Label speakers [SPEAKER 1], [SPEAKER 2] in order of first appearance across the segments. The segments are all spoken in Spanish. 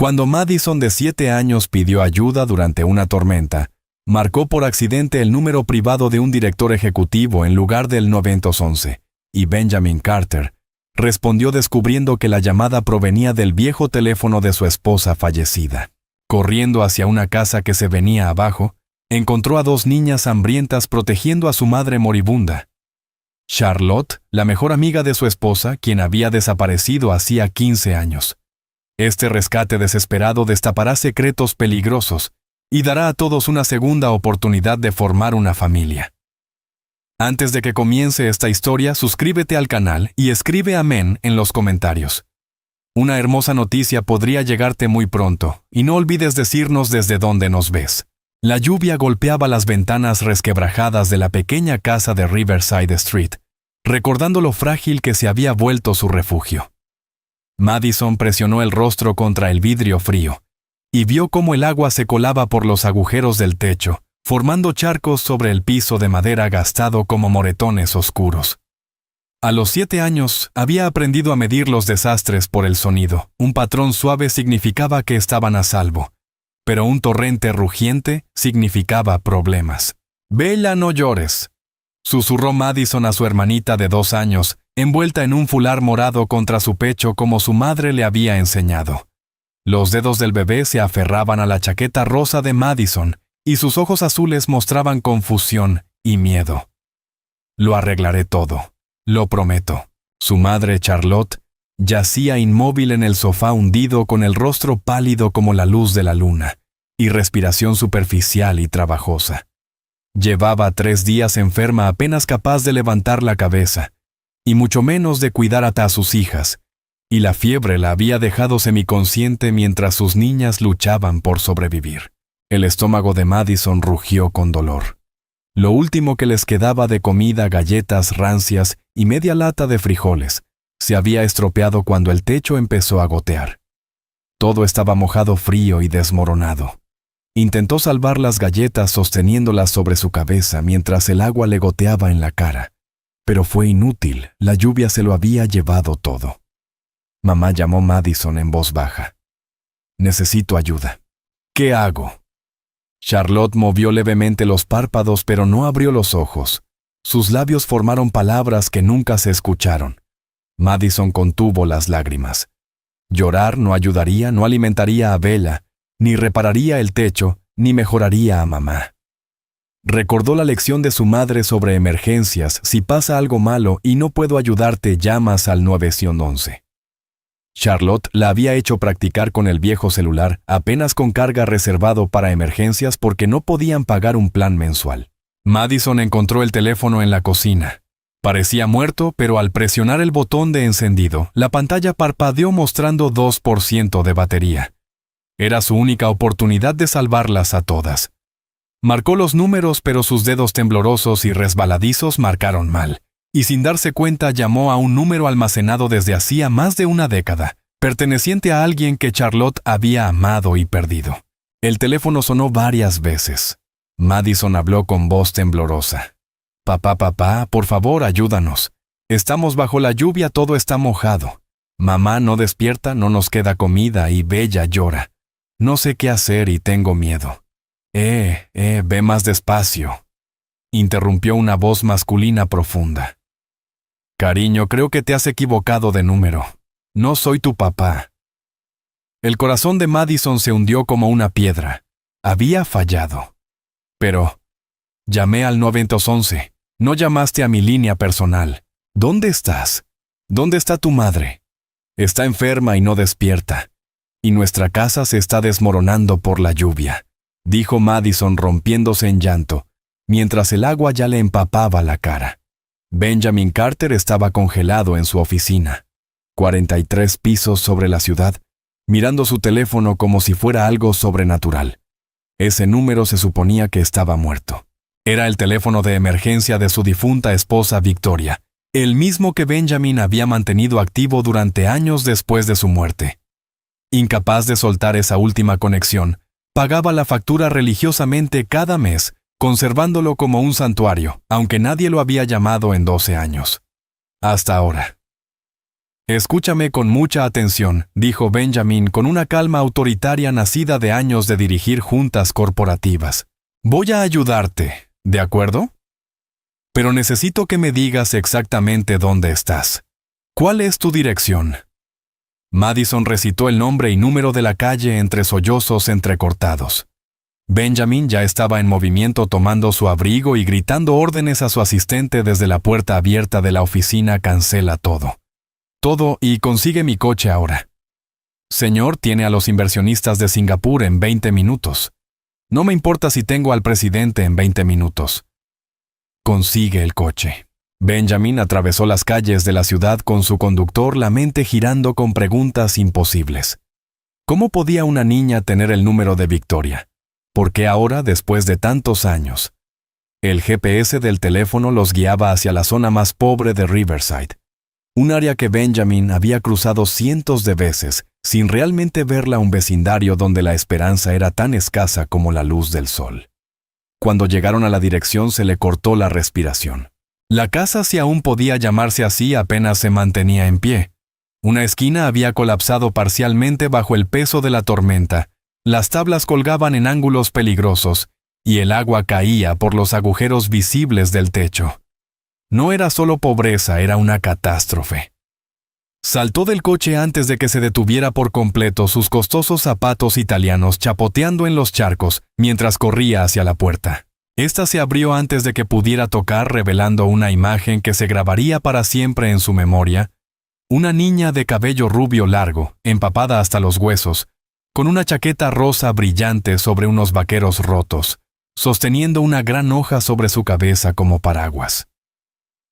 [SPEAKER 1] Cuando Madison de 7 años pidió ayuda durante una tormenta, marcó por accidente el número privado de un director ejecutivo en lugar del 911, y Benjamin Carter respondió descubriendo que la llamada provenía del viejo teléfono de su esposa fallecida. Corriendo hacia una casa que se venía abajo, encontró a 2 niñas hambrientas protegiendo a su madre moribunda. Charlotte, la mejor amiga de su esposa, quien había desaparecido hacía 15 años. Este rescate desesperado destapará secretos peligrosos y dará a todos una segunda oportunidad de formar una familia. Antes de que comience esta historia, suscríbete al canal y escribe amén en los comentarios. Una hermosa noticia podría llegarte muy pronto, y no olvides decirnos desde dónde nos ves. La lluvia golpeaba las ventanas resquebrajadas de la pequeña casa de Riverside Street, recordando lo frágil que se había vuelto su refugio. Madison presionó el rostro contra el vidrio frío, y vio cómo el agua se colaba por los agujeros del techo, formando charcos sobre el piso de madera gastado como moretones oscuros. A los 7 años, había aprendido a medir los desastres por el sonido. Un patrón suave significaba que estaban a salvo, pero un torrente rugiente significaba problemas. «Bella, no llores», susurró Madison a su hermanita de 2 años, envuelta en un fular morado contra su pecho como su madre le había enseñado. Los dedos del bebé se aferraban a la chaqueta rosa de Madison, y sus ojos azules mostraban confusión y miedo. «Lo arreglaré todo, lo prometo». Su madre, Charlotte, yacía inmóvil en el sofá hundido con el rostro pálido como la luz de la luna, y respiración superficial y trabajosa. Llevaba 3 días enferma, apenas capaz de levantar la cabeza, y mucho menos de cuidar a sus hijas, y la fiebre la había dejado semiconsciente mientras sus niñas luchaban por sobrevivir. El estómago de Madison rugió con dolor. Lo último que les quedaba de comida, galletas rancias y media lata de frijoles, se había estropeado cuando el techo empezó a gotear. Todo estaba mojado, frío y desmoronado. Intentó salvar las galletas sosteniéndolas sobre su cabeza mientras el agua le goteaba en la cara. Pero fue inútil, la lluvia se lo había llevado todo. Mamá llamó Madison en voz baja. «Necesito ayuda». «¿Qué hago?». Charlotte movió levemente los párpados pero no abrió los ojos. Sus labios formaron palabras que nunca se escucharon. Madison contuvo las lágrimas. Llorar no ayudaría, no alimentaría a Bella, ni repararía el techo, ni mejoraría a mamá. Recordó la lección de su madre sobre emergencias: si pasa algo malo y no puedo ayudarte, llamas al 911. Charlotte la había hecho practicar con el viejo celular, apenas con carga, reservado para emergencias porque no podían pagar un plan mensual. Madison encontró el teléfono en la cocina. Parecía muerto, pero al presionar el botón de encendido, la pantalla parpadeó mostrando 2% de batería. Era su única oportunidad de salvarlas a todas. Marcó los números, pero sus dedos temblorosos y resbaladizos marcaron mal. Y sin darse cuenta llamó a un número almacenado desde hacía más de una década, perteneciente a alguien que Charlotte había amado y perdido. El teléfono sonó varias veces. Madison habló con voz temblorosa. Papá, por favor, ayúdanos. Estamos bajo la lluvia, todo está mojado. Mamá no despierta, no nos queda comida y Bella llora. No sé qué hacer y tengo miedo». Ve más despacio», interrumpió una voz masculina profunda. «Cariño, creo que te has equivocado de número. No soy tu papá». El corazón de Madison se hundió como una piedra. Había fallado. «Pero llamé al 911. No llamaste a mi línea personal. ¿Dónde estás? ¿Dónde está tu madre? Está enferma y no despierta. Y nuestra casa se está desmoronando por la lluvia», dijo Madison rompiéndose en llanto, mientras el agua ya le empapaba la cara. Benjamin Carter estaba congelado en su oficina, 43 pisos sobre la ciudad, mirando su teléfono como si fuera algo sobrenatural. Ese número se suponía que estaba muerto. Era el teléfono de emergencia de su difunta esposa Victoria, el mismo que Benjamin había mantenido activo durante años después de su muerte. Incapaz de soltar esa última conexión, pagaba la factura religiosamente cada mes, conservándolo como un santuario, aunque nadie lo había llamado en 12 años. Hasta ahora. Escúchame con mucha atención, dijo Benjamin con una calma autoritaria nacida de años de dirigir juntas corporativas. Voy a ayudarte, ¿de acuerdo? Pero necesito que me digas exactamente dónde estás. ¿Cuál es tu dirección? Madison recitó el nombre y número de la calle entre sollozos entrecortados. Benjamin ya estaba en movimiento tomando su abrigo y gritando órdenes a su asistente desde la puerta abierta de la oficina. Cancela todo. Todo y consigue mi coche ahora. Señor, tiene a los inversionistas de Singapur en 20 minutos. No me importa si tengo al presidente en 20 minutos. Consigue el coche. Benjamin atravesó las calles de la ciudad con su conductor, la mente girando con preguntas imposibles. ¿Cómo podía una niña tener el número de Victoria? ¿Por qué ahora, después de tantos años? El GPS del teléfono los guiaba hacia la zona más pobre de Riverside, un área que Benjamin había cruzado cientos de veces, sin realmente verla, un vecindario donde la esperanza era tan escasa como la luz del sol. Cuando llegaron a la dirección se le cortó la respiración. La casa, si aún podía llamarse así, apenas se mantenía en pie. Una esquina había colapsado parcialmente bajo el peso de la tormenta, las tablas colgaban en ángulos peligrosos, y el agua caía por los agujeros visibles del techo. No era solo pobreza, era una catástrofe. Saltó del coche antes de que se detuviera por completo, sus costosos zapatos italianos chapoteando en los charcos, mientras corría hacia la puerta. Esta se abrió antes de que pudiera tocar, revelando una imagen que se grabaría para siempre en su memoria. Una niña de cabello rubio largo, empapada hasta los huesos, con una chaqueta rosa brillante sobre unos vaqueros rotos, sosteniendo una gran hoja sobre su cabeza como paraguas.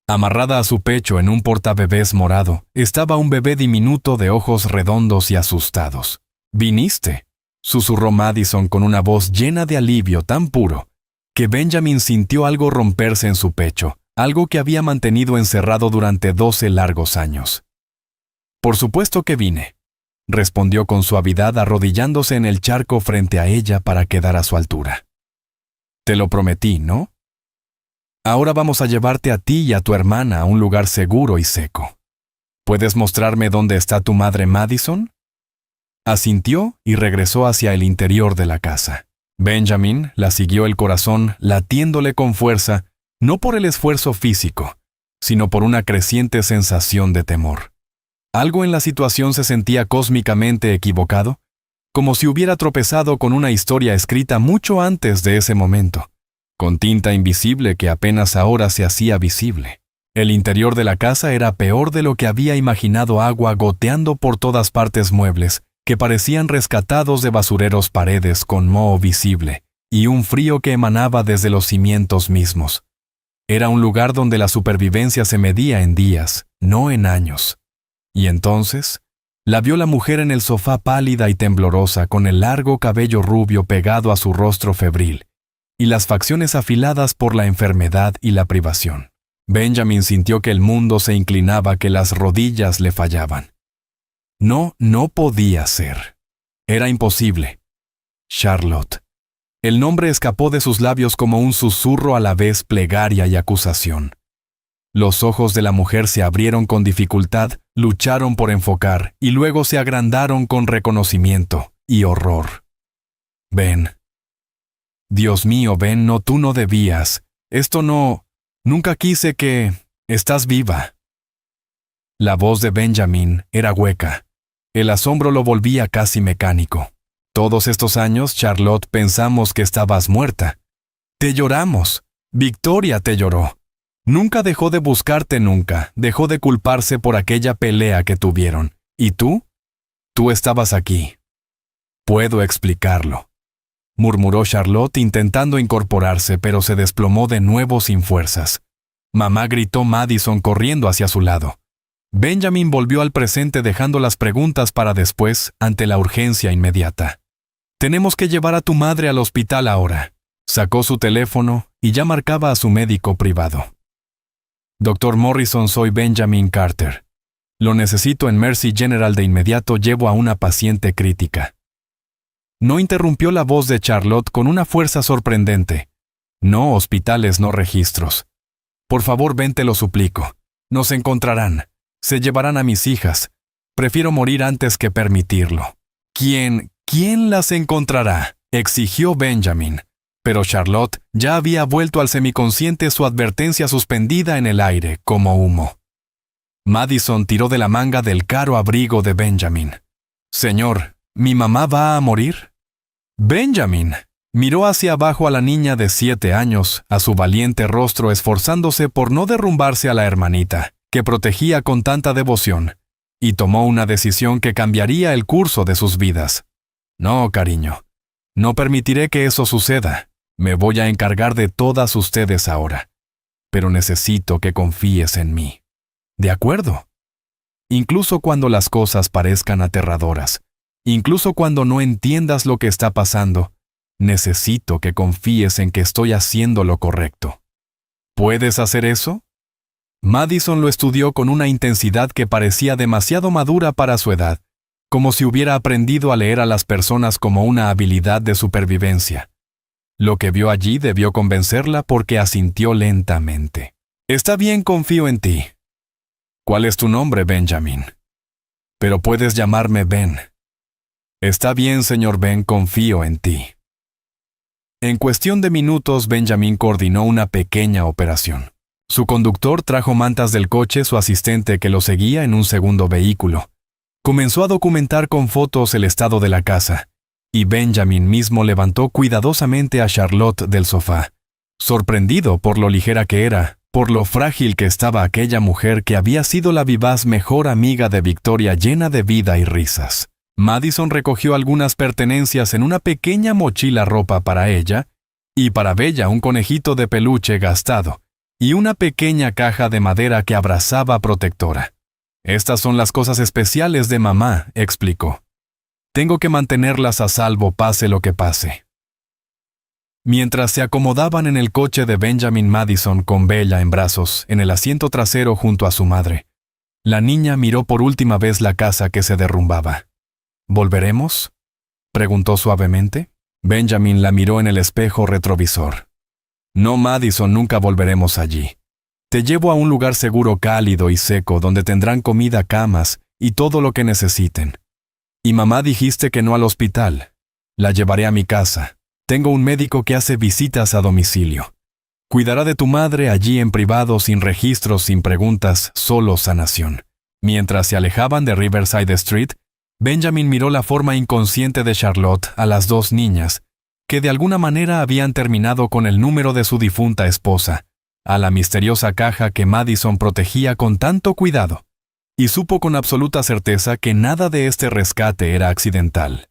[SPEAKER 1] Amarrada a su pecho en un portabebés morado, estaba un bebé diminuto de ojos redondos y asustados. «¿Viniste?», susurró Madison con una voz llena de alivio tan puro que Benjamin sintió algo romperse en su pecho, algo que había mantenido encerrado durante 12 largos años. «Por supuesto que vine», respondió con suavidad, arrodillándose en el charco frente a ella para quedar a su altura. «Te lo prometí, ¿no? Ahora vamos a llevarte a ti y a tu hermana a un lugar seguro y seco. ¿Puedes mostrarme dónde está tu madre, Madison?». Asintió y regresó hacia el interior de la casa. Benjamin la siguió, el corazón latiéndole con fuerza, no por el esfuerzo físico, sino por una creciente sensación de temor. Algo en la situación se sentía cósmicamente equivocado, como si hubiera tropezado con una historia escrita mucho antes de ese momento, con tinta invisible que apenas ahora se hacía visible. El interior de la casa era peor de lo que había imaginado, agua goteando por todas partes, muebles que parecían rescatados de basureros, paredes con moho visible, y un frío que emanaba desde los cimientos mismos. Era un lugar donde la supervivencia se medía en días, no en años. Y entonces, la vio la mujer en el sofá, pálida y temblorosa, con el largo cabello rubio pegado a su rostro febril, y las facciones afiladas por la enfermedad y la privación. Benjamin sintió que el mundo se inclinaba, que las rodillas le fallaban. No podía ser. Era imposible. Charlotte. El nombre escapó de sus labios como un susurro, a la vez plegaria y acusación. Los ojos de la mujer se abrieron con dificultad, lucharon por enfocar, y luego se agrandaron con reconocimiento y horror. «Ben. Dios mío, Ben, no, tú no debías. Esto no... Nunca quise que... Estás viva». La voz de Benjamin era hueca. El asombro lo volvía casi mecánico. «Todos estos años, Charlotte, pensamos que estabas muerta. Te lloramos. Victoria te lloró. Nunca dejó de buscarte, nunca. Dejó de culparse por aquella pelea que tuvieron. ¿Y tú? Tú estabas aquí». «Puedo explicarlo», murmuró Charlotte intentando incorporarse, pero se desplomó de nuevo sin fuerzas. «Mamá», gritó Madison corriendo hacia su lado. Benjamin volvió al presente, dejando las preguntas para después, ante la urgencia inmediata. «Tenemos que llevar a tu madre al hospital ahora». Sacó su teléfono y ya marcaba a su médico privado. «Dr. Morrison, soy Benjamin Carter. Lo necesito en Mercy General de inmediato, llevo a una paciente crítica». No interrumpió la voz de Charlotte con una fuerza sorprendente. «No hospitales, no registros. Por favor, ven, te lo suplico. Nos encontrarán. Se llevarán a mis hijas. Prefiero morir antes que permitirlo. ¿Quién las encontrará?, exigió Benjamin. Pero Charlotte ya había vuelto al semiconsciente su advertencia suspendida en el aire como humo. Madison tiró de la manga del caro abrigo de Benjamin. «Señor, ¿mi mamá va a morir?» Benjamin miró hacia abajo a la niña de 7 años, a su valiente rostro esforzándose por no derrumbarse a la hermanita, que protegía con tanta devoción, y tomó una decisión que cambiaría el curso de sus vidas. «No, cariño, no permitiré que eso suceda. Me voy a encargar de todas ustedes ahora. Pero necesito que confíes en mí. ¿De acuerdo? Incluso cuando las cosas parezcan aterradoras, incluso cuando no entiendas lo que está pasando, necesito que confíes en que estoy haciendo lo correcto. ¿Puedes hacer eso?» Madison lo estudió con una intensidad que parecía demasiado madura para su edad, como si hubiera aprendido a leer a las personas como una habilidad de supervivencia. Lo que vio allí debió convencerla porque asintió lentamente. «Está bien, confío en ti». «¿Cuál es tu nombre, Benjamin?» «Pero puedes llamarme Ben». «Está bien, señor Ben, confío en ti». En cuestión de minutos, Benjamin coordinó una pequeña operación. Su conductor trajo mantas del coche, su asistente que lo seguía en un segundo vehículo. Comenzó a documentar con fotos el estado de la casa, y Benjamin mismo levantó cuidadosamente a Charlotte del sofá, sorprendido por lo ligera que era, por lo frágil que estaba aquella mujer que había sido la vivaz mejor amiga de Victoria, llena de vida y risas. Madison recogió algunas pertenencias en una pequeña mochila ropa para ella, y para Bella un conejito de peluche gastado, y una pequeña caja de madera que abrazaba protectora. «Estas son las cosas especiales de mamá», explicó. «Tengo que mantenerlas a salvo pase lo que pase». Mientras se acomodaban en el coche de Benjamin, Madison con Bella en brazos, en el asiento trasero junto a su madre, la niña miró por última vez la casa que se derrumbaba. «¿Volveremos?», preguntó suavemente. Benjamin la miró en el espejo retrovisor. «No, Madison, nunca volveremos allí. Te llevo a un lugar seguro, cálido y seco, donde tendrán comida, camas y todo lo que necesiten. Y mamá, dijiste que no al hospital. La llevaré a mi casa. Tengo un médico que hace visitas a domicilio. Cuidará de tu madre allí en privado, sin registros, sin preguntas, solo sanación». Mientras se alejaban de Riverside Street, Benjamin miró la forma inconsciente de Charlotte, a las 2 niñas, que de alguna manera habían terminado con el número de su difunta esposa, a la misteriosa caja que Madison protegía con tanto cuidado, y supo con absoluta certeza que nada de este rescate era accidental.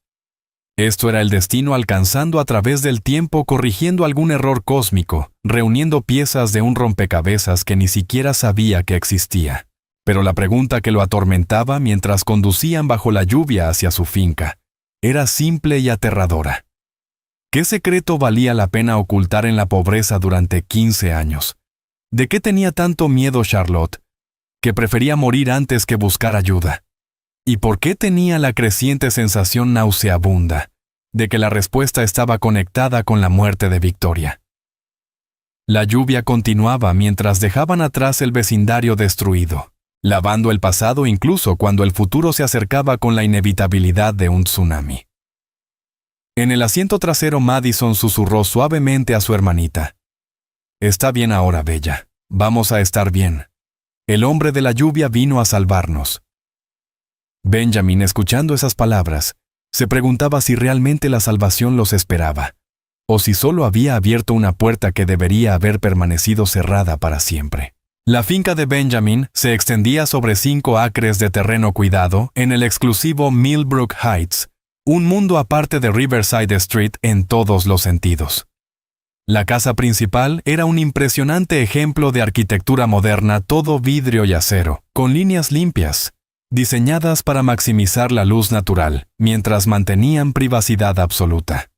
[SPEAKER 1] Esto era el destino alcanzando a través del tiempo, corrigiendo algún error cósmico, reuniendo piezas de un rompecabezas que ni siquiera sabía que existía. Pero la pregunta que lo atormentaba mientras conducían bajo la lluvia hacia su finca era simple y aterradora. ¿Qué secreto valía la pena ocultar en la pobreza durante 15 años? ¿De qué tenía tanto miedo Charlotte, que prefería morir antes que buscar ayuda? ¿Y por qué tenía la creciente sensación nauseabunda de que la respuesta estaba conectada con la muerte de Victoria? La lluvia continuaba mientras dejaban atrás el vecindario destruido, lavando el pasado incluso cuando el futuro se acercaba con la inevitabilidad de un tsunami. En el asiento trasero, Madison susurró suavemente a su hermanita. «Está bien ahora, Bella. Vamos a estar bien. El hombre de la lluvia vino a salvarnos». Benjamin, escuchando esas palabras, se preguntaba si realmente la salvación los esperaba, o si solo había abierto una puerta que debería haber permanecido cerrada para siempre. La finca de Benjamin se extendía sobre 5 acres de terreno cuidado en el exclusivo Millbrook Heights, un mundo aparte de Riverside Street en todos los sentidos. La casa principal era un impresionante ejemplo de arquitectura moderna, todo vidrio y acero, con líneas limpias, diseñadas para maximizar la luz natural, mientras mantenían privacidad absoluta.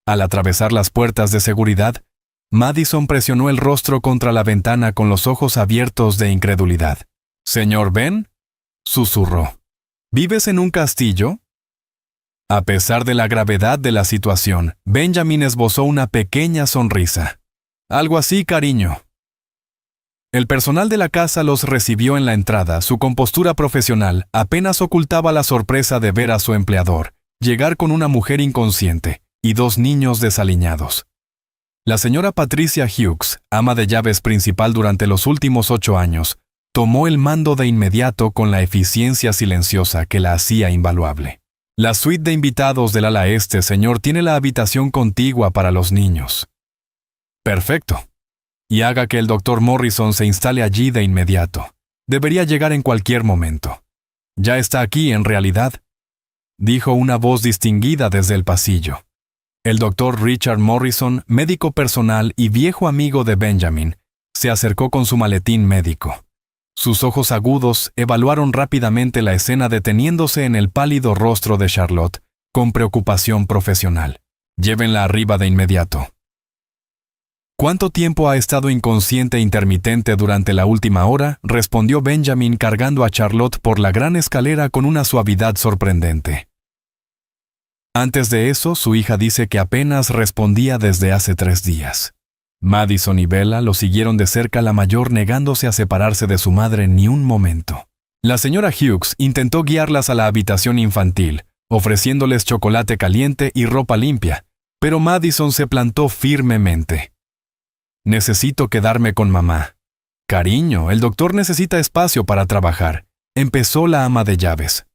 [SPEAKER 1] Al atravesar las puertas de seguridad, Madison presionó el rostro contra la ventana con los ojos abiertos de incredulidad. «¿Señor Ben?», susurró. «¿Vives en un castillo?». A pesar de la gravedad de la situación, Benjamin esbozó una pequeña sonrisa. «Algo así, cariño». El personal de la casa los recibió en la entrada. Su compostura profesional apenas ocultaba la sorpresa de ver a su empleador llegar con una mujer inconsciente y 2 niños desaliñados. La señora Patricia Hughes, ama de llaves principal durante los últimos 8 años, tomó el mando de inmediato con la eficiencia silenciosa que la hacía invaluable. La suite de invitados del ala este, señor, tiene la habitación contigua para los niños. Perfecto. Y haga que el Dr. Morrison se instale allí de inmediato. Debería llegar en cualquier momento. Ya está aquí, en realidad, dijo una voz distinguida desde el pasillo. El Dr. Richard Morrison, médico personal y viejo amigo de Benjamin, se acercó con su maletín médico. Sus ojos agudos evaluaron rápidamente la escena deteniéndose en el pálido rostro de Charlotte, con preocupación profesional. Llévenla arriba de inmediato. ¿Cuánto tiempo ha estado inconsciente e intermitente durante la última hora?, respondió Benjamin cargando a Charlotte por la gran escalera con una suavidad sorprendente. Antes de eso, su hija dice que apenas respondía desde hace 3 días. Madison y Bella lo siguieron de cerca, la mayor negándose a separarse de su madre ni un momento. La señora Hughes intentó guiarlas a la habitación infantil, ofreciéndoles chocolate caliente y ropa limpia, pero Madison se plantó firmemente. Necesito quedarme con mamá. Cariño, el doctor necesita espacio para trabajar, empezó la ama de llaves.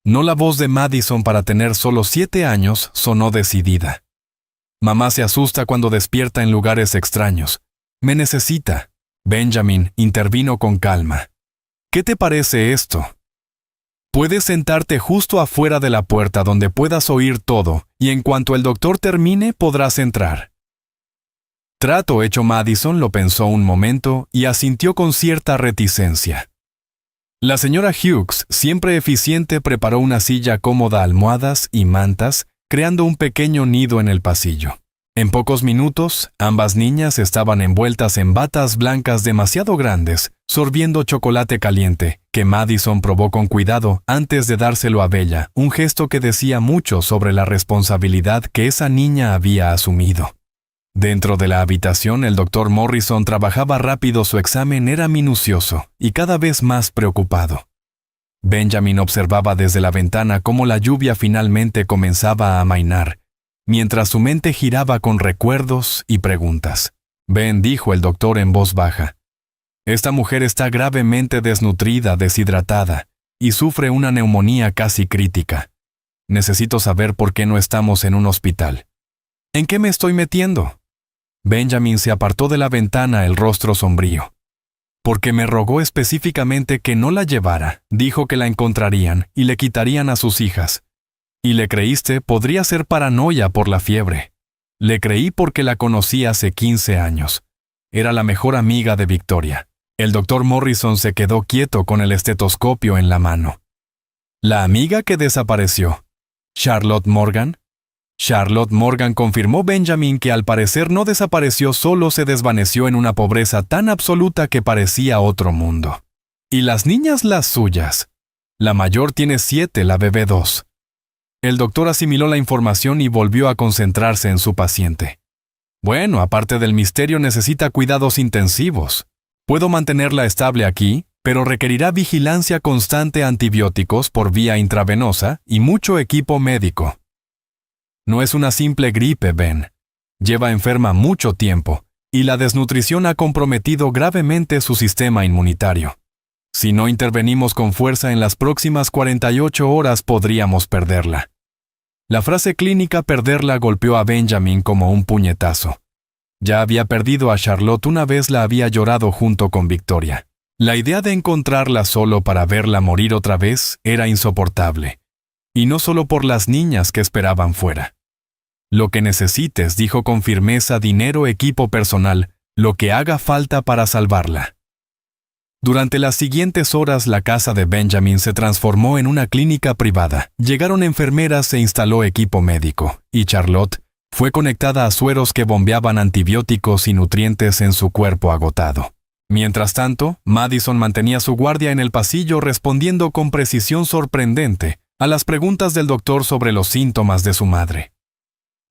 [SPEAKER 1] No, la voz de Madison, para tener solo 7 años, sonó decidida. Mamá se asusta cuando despierta en lugares extraños. Me necesita. Benjamin intervino con calma. ¿Qué te parece esto? Puedes sentarte justo afuera de la puerta donde puedas oír todo, y en cuanto el doctor termine podrás entrar. Trato hecho. Madison lo pensó un momento y asintió con cierta reticencia. La señora Hughes, siempre eficiente, preparó una silla cómoda, almohadas y mantas, creando un pequeño nido en el pasillo. En pocos minutos, ambas niñas estaban envueltas en batas blancas demasiado grandes, sorbiendo chocolate caliente, que Madison probó con cuidado antes de dárselo a Bella, un gesto que decía mucho sobre la responsabilidad que esa niña había asumido. Dentro de la habitación, el Dr. Morrison trabajaba rápido. Su examen era minucioso y cada vez más preocupado. Benjamin observaba desde la ventana cómo la lluvia finalmente comenzaba a amainar, mientras su mente giraba con recuerdos y preguntas. Ben, dijo el doctor en voz baja, esta mujer está gravemente desnutrida, deshidratada, y sufre una neumonía casi crítica. Necesito saber por qué no estamos en un hospital. ¿En qué me estoy metiendo? Benjamin se apartó de la ventana, el rostro sombrío. Porque me rogó específicamente que no la llevara. Dijo que la encontrarían y le quitarían a sus hijas. ¿Y le creíste? Podría ser paranoia por la fiebre. Le creí porque la conocí hace 15 años. Era la mejor amiga de Victoria. El Dr. Morrison se quedó quieto con el estetoscopio en la mano. ¿La amiga que desapareció? ¿Charlotte Morgan? Charlotte Morgan, confirmó Benjamin, que al parecer no desapareció, solo se desvaneció en una pobreza tan absoluta que parecía otro mundo. ¿Y las niñas, las suyas? La mayor tiene 7, la bebé 2. El doctor asimiló la información y volvió a concentrarse en su paciente. Bueno, aparte del misterio, necesita cuidados intensivos. Puedo mantenerla estable aquí, pero requerirá vigilancia constante, antibióticos por vía intravenosa y mucho equipo médico. No es una simple gripe, Ben. Lleva enferma mucho tiempo, y la desnutrición ha comprometido gravemente su sistema inmunitario. Si no intervenimos con fuerza en las próximas 48 horas, podríamos perderla. La frase clínica perderla golpeó a Benjamin como un puñetazo. Ya había perdido a Charlotte una vez, la había llorado junto con Victoria. La idea de encontrarla solo para verla morir otra vez era insoportable. Y no solo por las niñas que esperaban fuera. Lo que necesites, dijo con firmeza, dinero, equipo personal, lo que haga falta para salvarla. Durante las siguientes horas, la casa de Benjamin se transformó en una clínica privada. Llegaron enfermeras, se instaló equipo médico, y Charlotte fue conectada a sueros que bombeaban antibióticos y nutrientes en su cuerpo agotado. Mientras tanto, Madison mantenía su guardia en el pasillo, respondiendo con precisión sorprendente a las preguntas del doctor sobre los síntomas de su madre.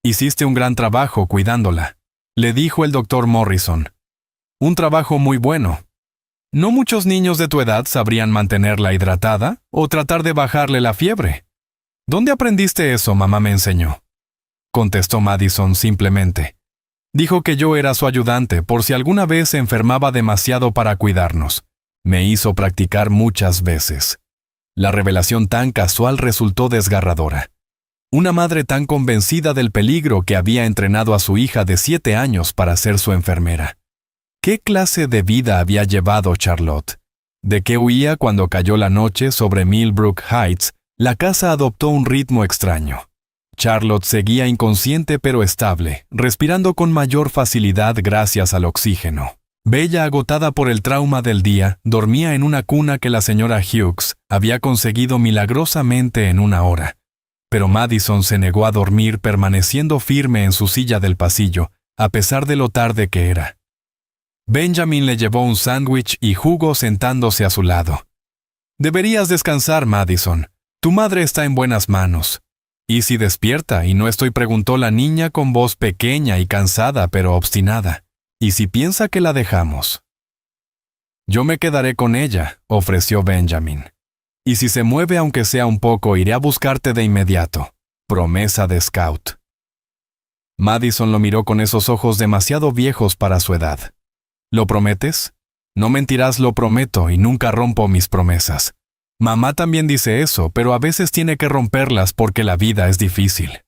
[SPEAKER 1] Hiciste un gran trabajo cuidándola, le dijo el doctor Morrison. Un trabajo muy bueno. No muchos niños de tu edad sabrían mantenerla hidratada o tratar de bajarle la fiebre. ¿Dónde aprendiste eso? Mamá me enseñó. Contestó Madison simplemente. Dijo que yo era su ayudante por si alguna vez se enfermaba demasiado para cuidarnos. Me hizo practicar muchas veces. La revelación tan casual resultó desgarradora. Una madre tan convencida del peligro que había entrenado a su hija de 7 años para ser su enfermera. ¿Qué clase de vida había llevado Charlotte? ¿De qué huía cuando cayó la noche sobre Millbrook Heights? La casa adoptó un ritmo extraño. Charlotte seguía inconsciente pero estable, respirando con mayor facilidad gracias al oxígeno. Bella, agotada por el trauma del día, dormía en una cuna que la señora Hughes había conseguido milagrosamente en 1 hora. Pero Madison se negó a dormir permaneciendo firme en su silla del pasillo, a pesar de lo tarde que era. Benjamin le llevó un sándwich y jugo sentándose a su lado. «Deberías descansar, Madison. Tu madre está en buenas manos». «¿Y si despierta y no estoy?», preguntó la niña con voz pequeña y cansada pero obstinada. «¿Y si piensa que la dejamos?». «Yo me quedaré con ella», ofreció Benjamin. «Y si se mueve aunque sea un poco, iré a buscarte de inmediato». Promesa de scout. Madison lo miró con esos ojos demasiado viejos para su edad. «¿Lo prometes?». «No mentirás, lo prometo, y nunca rompo mis promesas». «Mamá también dice eso, pero a veces tiene que romperlas porque la vida es difícil».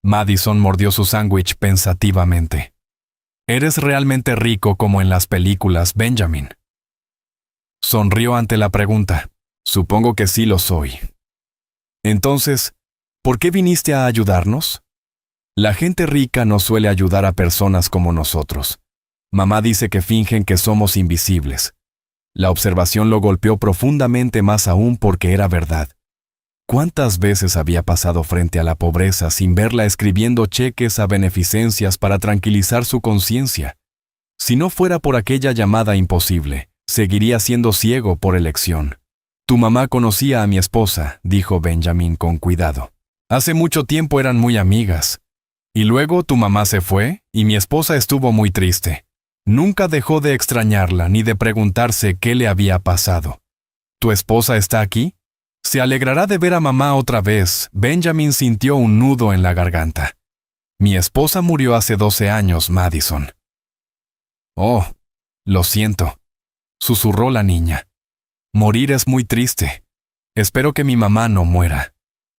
[SPEAKER 1] Madison mordió su sándwich pensativamente. «¿Eres realmente rico como en las películas, Benjamin?». Sonrió ante la pregunta. «Supongo que sí lo soy». «Entonces, ¿por qué viniste a ayudarnos?». «La gente rica no suele ayudar a personas como nosotros. Mamá dice que fingen que somos invisibles». La observación lo golpeó profundamente más aún porque era verdad. ¿Cuántas veces había pasado frente a la pobreza sin verla escribiendo cheques a beneficencias para tranquilizar su conciencia? Si no fuera por aquella llamada imposible, seguiría siendo ciego por elección. «Tu mamá conocía a mi esposa», dijo Benjamin con cuidado. «Hace mucho tiempo eran muy amigas. Y luego tu mamá se fue y mi esposa estuvo muy triste. Nunca dejó de extrañarla ni de preguntarse qué le había pasado». «¿Tu esposa está aquí?». «Se alegrará de ver a mamá otra vez». Benjamin sintió un nudo en la garganta. «Mi esposa murió hace 12 años, Madison». «Oh, lo siento», susurró la niña. «Morir es muy triste. Espero que mi mamá no muera».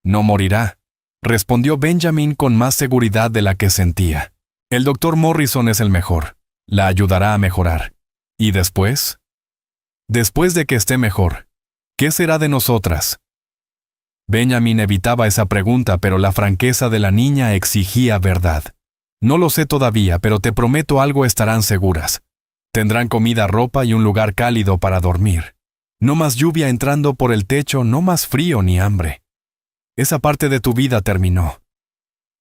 [SPEAKER 1] «No morirá», respondió Benjamin con más seguridad de la que sentía. «El doctor Morrison es el mejor. La ayudará a mejorar». «¿Y después?». «Después de que esté mejor, ¿qué será de nosotras?». Benjamin evitaba esa pregunta, pero la franqueza de la niña exigía verdad. «No lo sé todavía, pero te prometo algo, estarán seguras. Tendrán comida, ropa y un lugar cálido para dormir. No más lluvia entrando por el techo, no más frío ni hambre. Esa parte de tu vida terminó».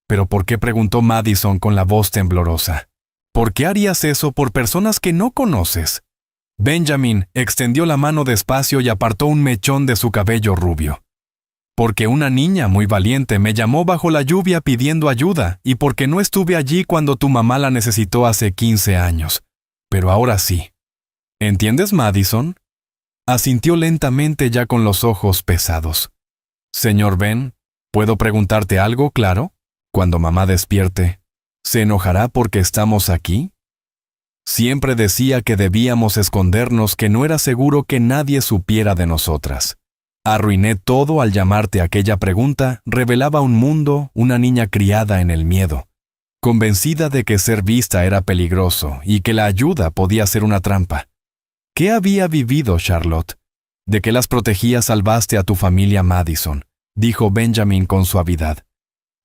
[SPEAKER 1] «¿Pero por qué?», preguntó Madison con la voz temblorosa. «¿Por qué harías eso por personas que no conoces?». Benjamin extendió la mano despacio y apartó un mechón de su cabello rubio. «Porque una niña muy valiente me llamó bajo la lluvia pidiendo ayuda y porque no estuve allí cuando tu mamá la necesitó hace 15 años. Pero ahora sí. ¿Entiendes, Madison?». Asintió lentamente, ya con los ojos pesados. «Señor Ben, ¿puedo preguntarte algo, claro? Cuando mamá despierte, ¿se enojará porque estamos aquí?». Siempre decía que debíamos escondernos, que no era seguro que nadie supiera de nosotras. Arruiné todo al llamarte. Aquella pregunta revelaba un mundo, una niña criada en el miedo, convencida de que ser vista era peligroso y que la ayuda podía ser una trampa. ¿Qué había vivido Charlotte? ¿De qué las protegías? «Salvaste a tu familia, Madison», dijo Benjamin con suavidad.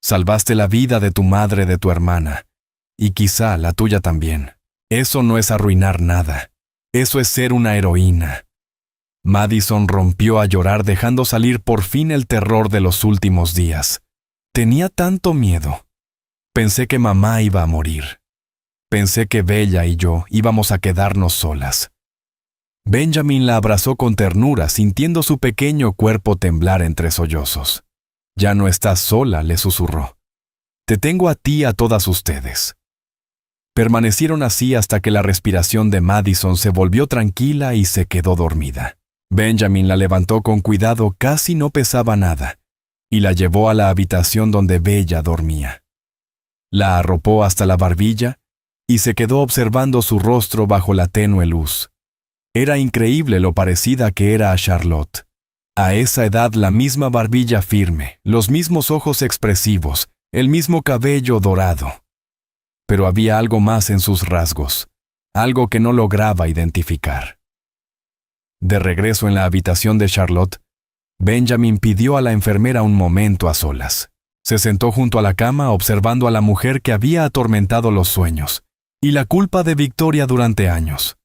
[SPEAKER 1] «Salvaste la vida de tu madre, de tu hermana, y quizá la tuya también. Eso no es arruinar nada. Eso es ser una heroína». Madison rompió a llorar, dejando salir por fin el terror de los últimos días. «Tenía tanto miedo. Pensé que mamá iba a morir. Pensé que Bella y yo íbamos a quedarnos solas». Benjamin la abrazó con ternura, sintiendo su pequeño cuerpo temblar entre sollozos. «Ya no estás sola», le susurró. «Te tengo a ti, a todas ustedes». Permanecieron así hasta que la respiración de Madison se volvió tranquila y se quedó dormida. Benjamin la levantó con cuidado, casi no pesaba nada, y la llevó a la habitación donde Bella dormía. La arropó hasta la barbilla y se quedó observando su rostro bajo la tenue luz. Era increíble lo parecida que era a Charlotte. A esa edad la misma barbilla firme, los mismos ojos expresivos, el mismo cabello dorado. Pero había algo más en sus rasgos, algo que no lograba identificar. De regreso en la habitación de Charlotte, Benjamin pidió a la enfermera un momento a solas. Se sentó junto a la cama observando a la mujer que había atormentado los sueños y la culpa de Victoria durante años.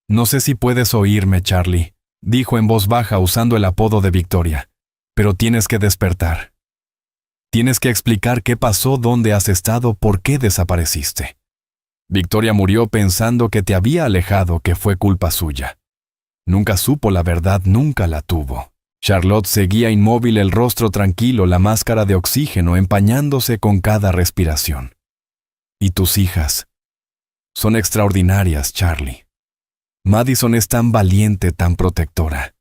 [SPEAKER 1] «No sé si puedes oírme, Charlie», dijo en voz baja usando el apodo de Victoria, «pero tienes que despertar. Tienes que explicar qué pasó, dónde has estado, por qué desapareciste. Victoria murió pensando que te había alejado, que fue culpa suya. Nunca supo la verdad, nunca la tuvo». Charlotte seguía inmóvil, el rostro tranquilo, la máscara de oxígeno empañándose con cada respiración. «¿Y tus hijas?» «Son extraordinarias, Charlie. Madison es tan valiente, tan protectora.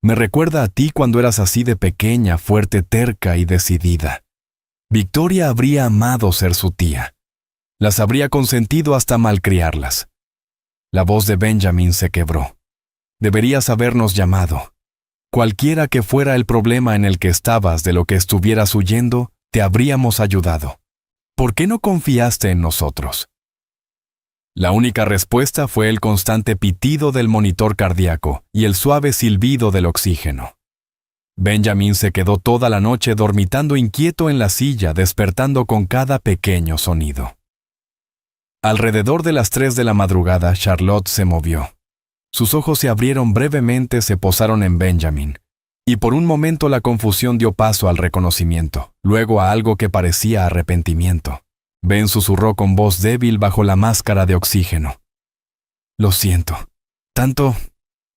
[SPEAKER 1] Me recuerda a ti cuando eras así de pequeña, fuerte, terca y decidida. Victoria habría amado ser su tía. Las habría consentido hasta malcriarlas». La voz de Benjamin se quebró. «Deberías habernos llamado. Cualquiera que fuera el problema en el que estabas, de lo que estuvieras huyendo, te habríamos ayudado. ¿Por qué no confiaste en nosotros?» La única respuesta fue el constante pitido del monitor cardíaco y el suave silbido del oxígeno. Benjamin se quedó toda la noche dormitando inquieto en la silla, despertando con cada pequeño sonido. Alrededor de las 3 de la madrugada, Charlotte se movió. Sus ojos se abrieron brevemente, se posaron en Benjamin, y por un momento la confusión dio paso al reconocimiento, luego a algo que parecía arrepentimiento. Ben susurró con voz débil bajo la máscara de oxígeno. «Lo siento. Tanto.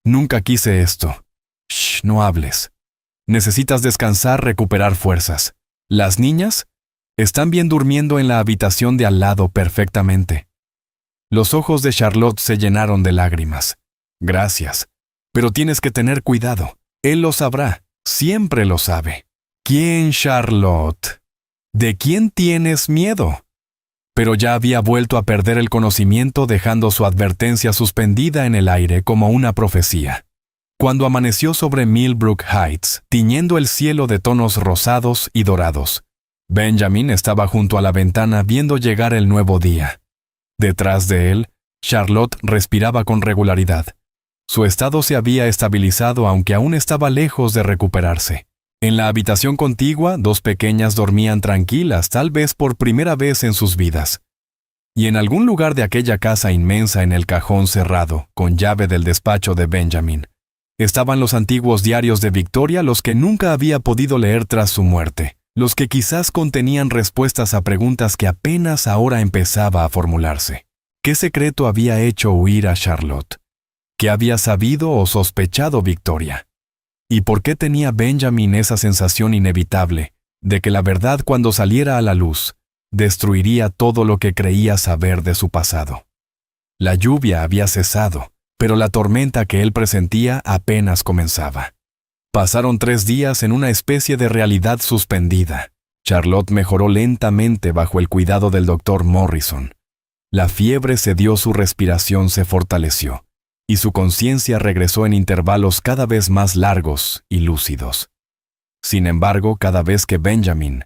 [SPEAKER 1] Nunca quise esto. Shh, no hables. Necesitas descansar, recuperar fuerzas. ¿Las niñas? Están bien durmiendo en la habitación de al lado perfectamente». Los ojos de Charlotte se llenaron de lágrimas. «Gracias. Pero tienes que tener cuidado. Él lo sabrá. Siempre lo sabe». «¿Quién, Charlotte? ¿De quién tienes miedo?» Pero ya había vuelto a perder el conocimiento, dejando su advertencia suspendida en el aire como una profecía. Cuando amaneció sobre Millbrook Heights, tiñendo el cielo de tonos rosados y dorados, Benjamin estaba junto a la ventana viendo llegar el nuevo día. Detrás de él, Charlotte respiraba con regularidad. Su estado se había estabilizado, aunque aún estaba lejos de recuperarse. En la habitación contigua, 2 pequeñas dormían tranquilas, tal vez por primera vez en sus vidas. Y en algún lugar de aquella casa inmensa, en el cajón cerrado, con llave del despacho de Benjamin, estaban los antiguos diarios de Victoria, los que nunca había podido leer tras su muerte, los que quizás contenían respuestas a preguntas que apenas ahora empezaba a formularse. ¿Qué secreto había hecho huir a Charlotte? ¿Qué había sabido o sospechado Victoria? ¿Y por qué tenía Benjamin esa sensación inevitable de que la verdad, cuando saliera a la luz, destruiría todo lo que creía saber de su pasado? La lluvia había cesado, pero la tormenta que él presentía apenas comenzaba. Pasaron 3 días en una especie de realidad suspendida. Charlotte mejoró lentamente bajo el cuidado del doctor Morrison. La fiebre cedió, su respiración se fortaleció, y su conciencia regresó en intervalos cada vez más largos y lúcidos. Sin embargo, cada vez que Benjamin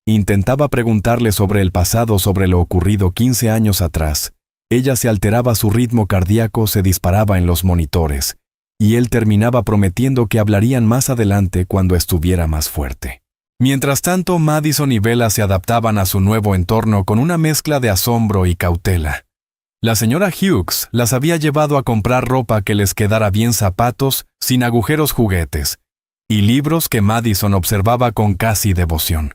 [SPEAKER 1] intentaba preguntarle sobre el pasado, sobre lo ocurrido 15 años atrás, ella se alteraba, su ritmo cardíaco se disparaba en los monitores, y él terminaba prometiendo que hablarían más adelante cuando estuviera más fuerte. Mientras tanto, Madison y Bella se adaptaban a su nuevo entorno con una mezcla de asombro y cautela. La señora Hughes las había llevado a comprar ropa que les quedara bien, zapatos sin agujeros, juguetes, y libros que Madison observaba con casi devoción.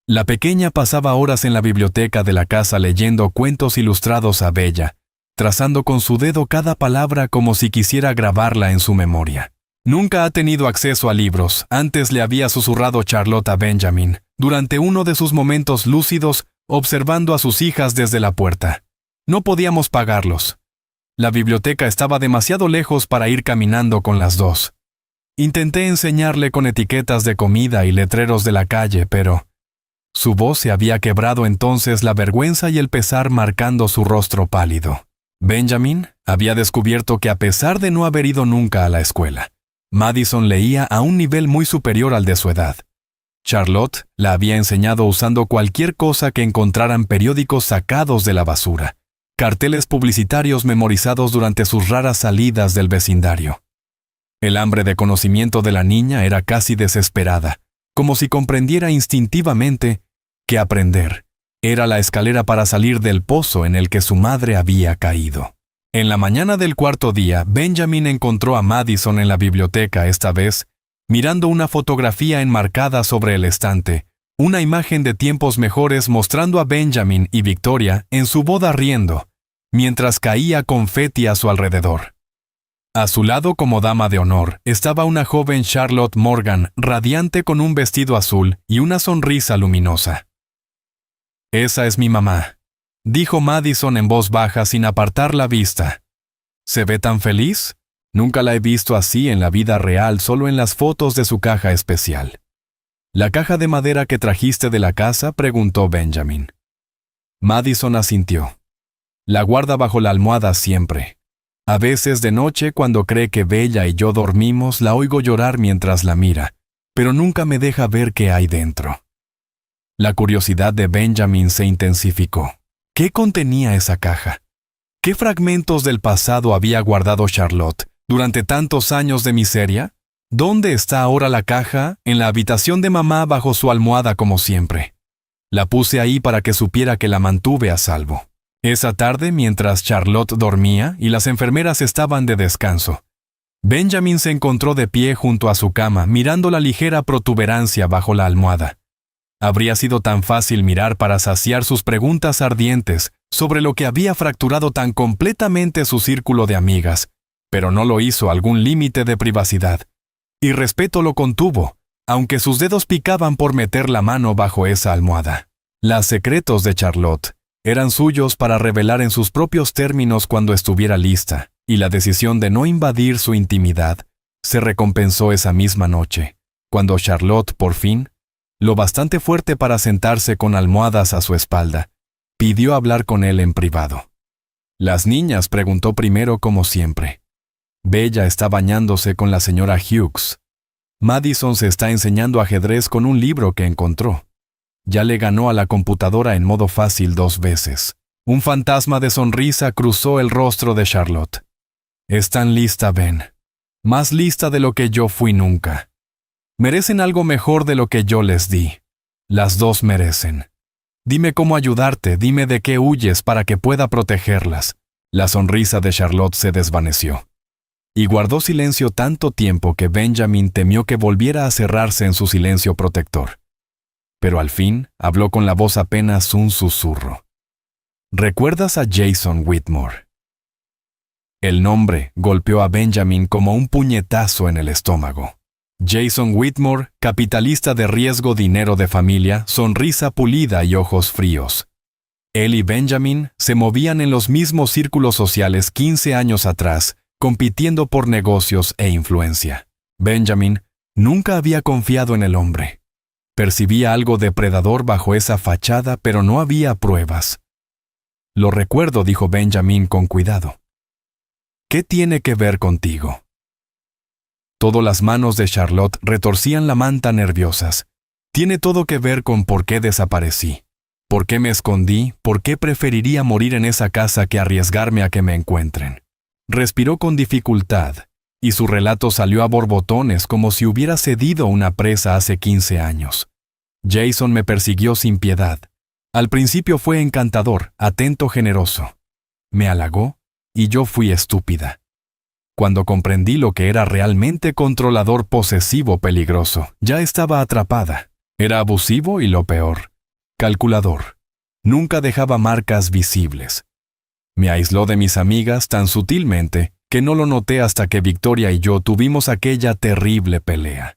[SPEAKER 1] La pequeña pasaba horas en la biblioteca de la casa leyendo cuentos ilustrados a Bella, trazando con su dedo cada palabra como si quisiera grabarla en su memoria. Nunca ha tenido acceso a libros, antes le había susurrado Charlotte a Benjamin, durante uno de sus momentos lúcidos, observando a sus hijas desde la puerta. No podíamos pagarlos. La biblioteca estaba demasiado lejos para ir caminando con las dos. Intenté enseñarle con etiquetas de comida y letreros de la calle, pero su voz se había quebrado, entonces la vergüenza y el pesar marcando su rostro pálido. Benjamin había descubierto que a pesar de no haber ido nunca a la escuela, Madison leía a un nivel muy superior al de su edad. Charlotte la había enseñado usando cualquier cosa que encontraran: periódicos sacados de la basura, carteles publicitarios memorizados durante sus raras salidas del vecindario. El hambre de conocimiento de la niña era casi desesperada, como si comprendiera instintivamente que aprender era la escalera para salir del pozo en el que su madre había caído. En la mañana del cuarto día, Benjamin encontró a Madison en la biblioteca, esta vez mirando una fotografía enmarcada sobre el estante, una imagen de tiempos mejores mostrando a Benjamin y Victoria en su boda riendo, mientras caía confeti a su alrededor. A su lado, como dama de honor, estaba una joven Charlotte Morgan, radiante con un vestido azul y una sonrisa luminosa. «Esa es mi mamá», dijo Madison en voz baja sin apartar la vista. «¿Se ve tan feliz? Nunca la he visto así en la vida real, solo en las fotos de su caja especial». «¿La caja de madera que trajiste de la casa?», preguntó Benjamin. Madison asintió. «La guarda bajo la almohada siempre. A veces de noche, cuando cree que Bella y yo dormimos, la oigo llorar mientras la mira, pero nunca me deja ver qué hay dentro». La curiosidad de Benjamin se intensificó. ¿Qué contenía esa caja? ¿Qué fragmentos del pasado había guardado Charlotte durante tantos años de miseria? ¿Dónde está ahora la caja? En la habitación de mamá, bajo su almohada, como siempre. La puse ahí para que supiera que la mantuve a salvo. Esa tarde, mientras Charlotte dormía y las enfermeras estaban de descanso, Benjamin se encontró de pie junto a su cama, mirando la ligera protuberancia bajo la almohada. Habría sido tan fácil mirar para saciar sus preguntas ardientes sobre lo que había fracturado tan completamente su círculo de amigas, pero no lo hizo. Algún límite de privacidad y respeto lo contuvo, aunque sus dedos picaban por meter la mano bajo esa almohada. Los secretos de Charlotte eran suyos para revelar en sus propios términos cuando estuviera lista, y la decisión de no invadir su intimidad se recompensó esa misma noche, cuando Charlotte, por fin, lo bastante fuerte para sentarse con almohadas a su espalda, pidió hablar con él en privado. «Las niñas», preguntó primero, como siempre. «Bella está bañándose con la señora Hughes. Madison se está enseñando ajedrez con un libro que encontró. Ya le ganó a la computadora en modo fácil 2 veces». Un fantasma de sonrisa cruzó el rostro de Charlotte. «Están lista, Ben. Más lista de lo que yo fui nunca. Merecen algo mejor de lo que yo les di. Las dos merecen. Dime cómo ayudarte, dime de qué huyes para que pueda protegerlas». La sonrisa de Charlotte se desvaneció, y guardó silencio tanto tiempo que Benjamin temió que volviera a cerrarse en su silencio protector. Pero al fin habló con la voz apenas un susurro. «¿Recuerdas a Jason Whitmore?». El nombre golpeó a Benjamin como un puñetazo en el estómago. Jason Whitmore, capitalista de riesgo, dinero de familia, sonrisa pulida y ojos fríos. Él y Benjamin se movían en los mismos círculos sociales 15 años atrás, compitiendo por negocios e influencia. Benjamin nunca había confiado en el hombre. Percibía algo depredador bajo esa fachada, pero no había pruebas. «Lo recuerdo», dijo Benjamin con cuidado. «¿Qué tiene que ver contigo?». Todas las manos de Charlotte retorcían la manta nerviosas. «Tiene todo que ver con por qué desaparecí, por qué me escondí, por qué preferiría morir en esa casa que arriesgarme a que me encuentren». Respiró con dificultad, y su relato salió a borbotones como si hubiera cedido una presa hace 15 años. «Jason me persiguió sin piedad. Al principio fue encantador, atento, generoso. Me halagó, y yo fui estúpida. Cuando comprendí lo que era realmente controlador, posesivo, peligroso, ya estaba atrapada. Era abusivo y, lo peor, calculador. Nunca dejaba marcas visibles. Me aisló de mis amigas tan sutilmente que no lo noté hasta que Victoria y yo tuvimos aquella terrible pelea.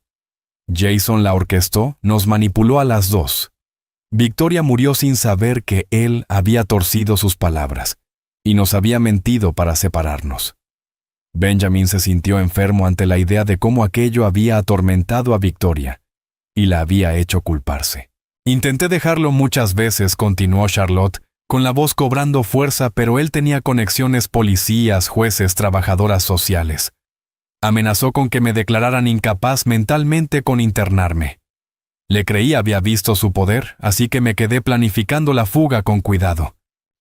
[SPEAKER 1] Jason la orquestó, nos manipuló a las dos. Victoria murió sin saber que él había torcido sus palabras, y nos había mentido para separarnos. Benjamin se sintió enfermo ante la idea de cómo aquello había atormentado a Victoria y la había hecho culparse. Intenté dejarlo muchas veces, continuó Charlotte, con la voz cobrando fuerza, pero él tenía conexiones, policías, jueces, trabajadoras sociales. Amenazó con que me declararan incapaz mentalmente con internarme. Le creí había visto su poder, así que me quedé planificando la fuga con cuidado.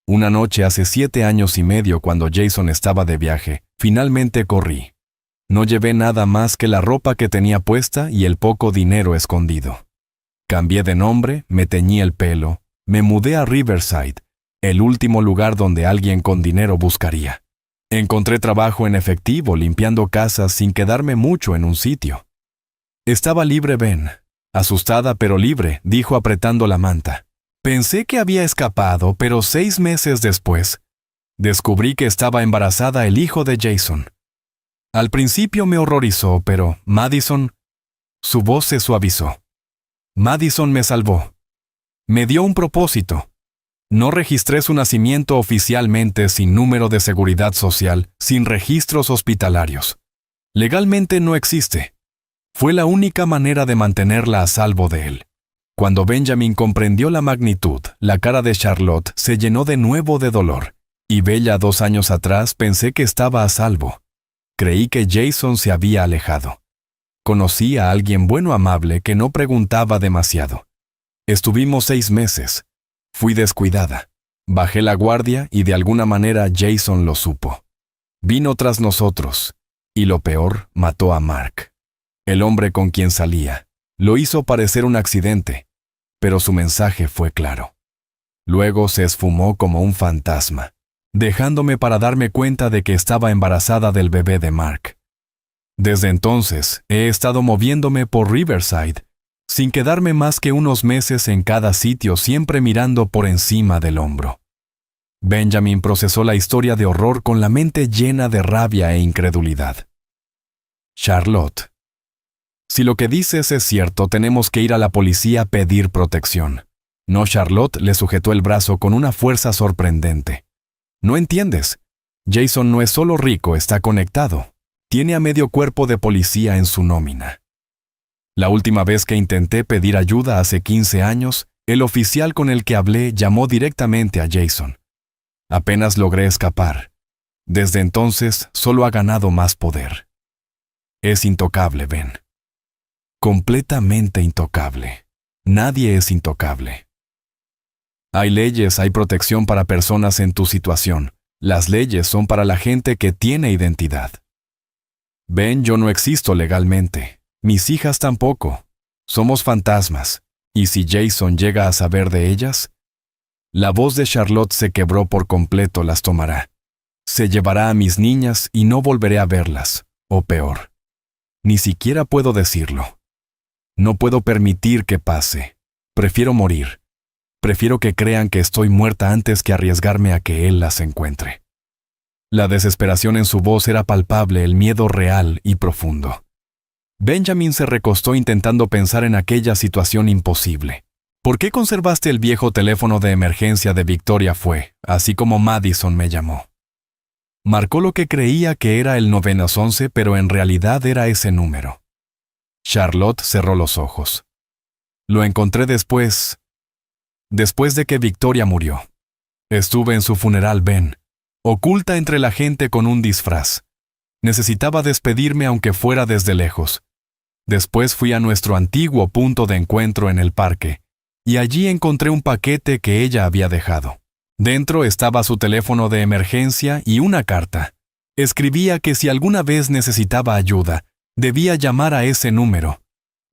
[SPEAKER 1] Una noche hace 7 años y medio, cuando Jason estaba de viaje, finalmente corrí. No llevé nada más que la ropa que tenía puesta y el poco dinero escondido. Cambié de nombre, me teñí el pelo, me mudé a Riverside, el último lugar donde alguien con dinero buscaría. Encontré trabajo en efectivo limpiando casas sin quedarme mucho en un sitio. Estaba libre Ben. Asustada pero libre, dijo apretando la manta. Pensé que había escapado, pero 6 meses después, descubrí que estaba embarazada el hijo de Jason. Al principio me horrorizó, pero Madison... Su voz se suavizó. Madison me salvó. Me dio un propósito. No registré su nacimiento oficialmente, sin número de seguridad social, sin registros hospitalarios. Legalmente no existe. Fue la única manera de mantenerla a salvo de él. Cuando Benjamin comprendió la magnitud, la cara de Charlotte se llenó de nuevo de dolor, y Bella 2 años atrás pensé que estaba a salvo. Creí que Jason se había alejado. Conocí a alguien bueno, amable, que no preguntaba demasiado. Estuvimos 6 meses. Fui descuidada. Bajé la guardia y de alguna manera Jason lo supo. Vino tras nosotros, y lo peor, mató a Mark, el hombre con quien salía. Lo hizo parecer un accidente, pero su mensaje fue claro. Luego se esfumó como un fantasma, dejándome para darme cuenta de que estaba embarazada del bebé de Mark. Desde entonces, he estado moviéndome por Riverside, sin quedarme más que unos meses en cada sitio, siempre mirando por encima del hombro. Benjamin procesó la historia de horror con la mente llena de rabia e incredulidad. Charlotte. Si lo que dices es cierto, tenemos que ir a la policía a pedir protección. No, Charlotte le sujetó el brazo con una fuerza sorprendente. No entiendes. Jason no es solo rico, está conectado. Tiene a medio cuerpo de policía en su nómina. La última vez que intenté pedir ayuda hace 15 años, el oficial con el que hablé llamó directamente a Jason. Apenas logré escapar. Desde entonces, solo ha ganado más poder. Es intocable, Ben. Completamente intocable. Nadie es intocable. Hay leyes, hay protección para personas en tu situación. Las leyes son para la gente que tiene identidad. Ben, yo no existo legalmente. Mis hijas tampoco. Somos fantasmas. ¿Y si Jason llega a saber de ellas? La voz de Charlotte se quebró por completo, las tomará. Se llevará a mis niñas y no volveré a verlas. O peor. Ni siquiera puedo decirlo. No puedo permitir que pase. Prefiero morir. Prefiero que crean que estoy muerta antes que arriesgarme a que él las encuentre. La desesperación en su voz era palpable, el miedo real y profundo. Benjamin se recostó intentando pensar en aquella situación imposible. ¿Por qué conservaste el viejo teléfono de emergencia de Victoria? Fue, así como Madison me llamó. Marcó lo que creía que era el 911, pero en realidad era ese número. Charlotte cerró los ojos. Lo encontré después de que Victoria murió. Estuve en su funeral, Ben, oculta entre la gente con un disfraz. Necesitaba despedirme aunque fuera desde lejos. Después fui a nuestro antiguo punto de encuentro en el parque, y allí encontré un paquete que ella había dejado. Dentro estaba su teléfono de emergencia y una carta. Escribía que si alguna vez necesitaba ayuda, debía llamar a ese número.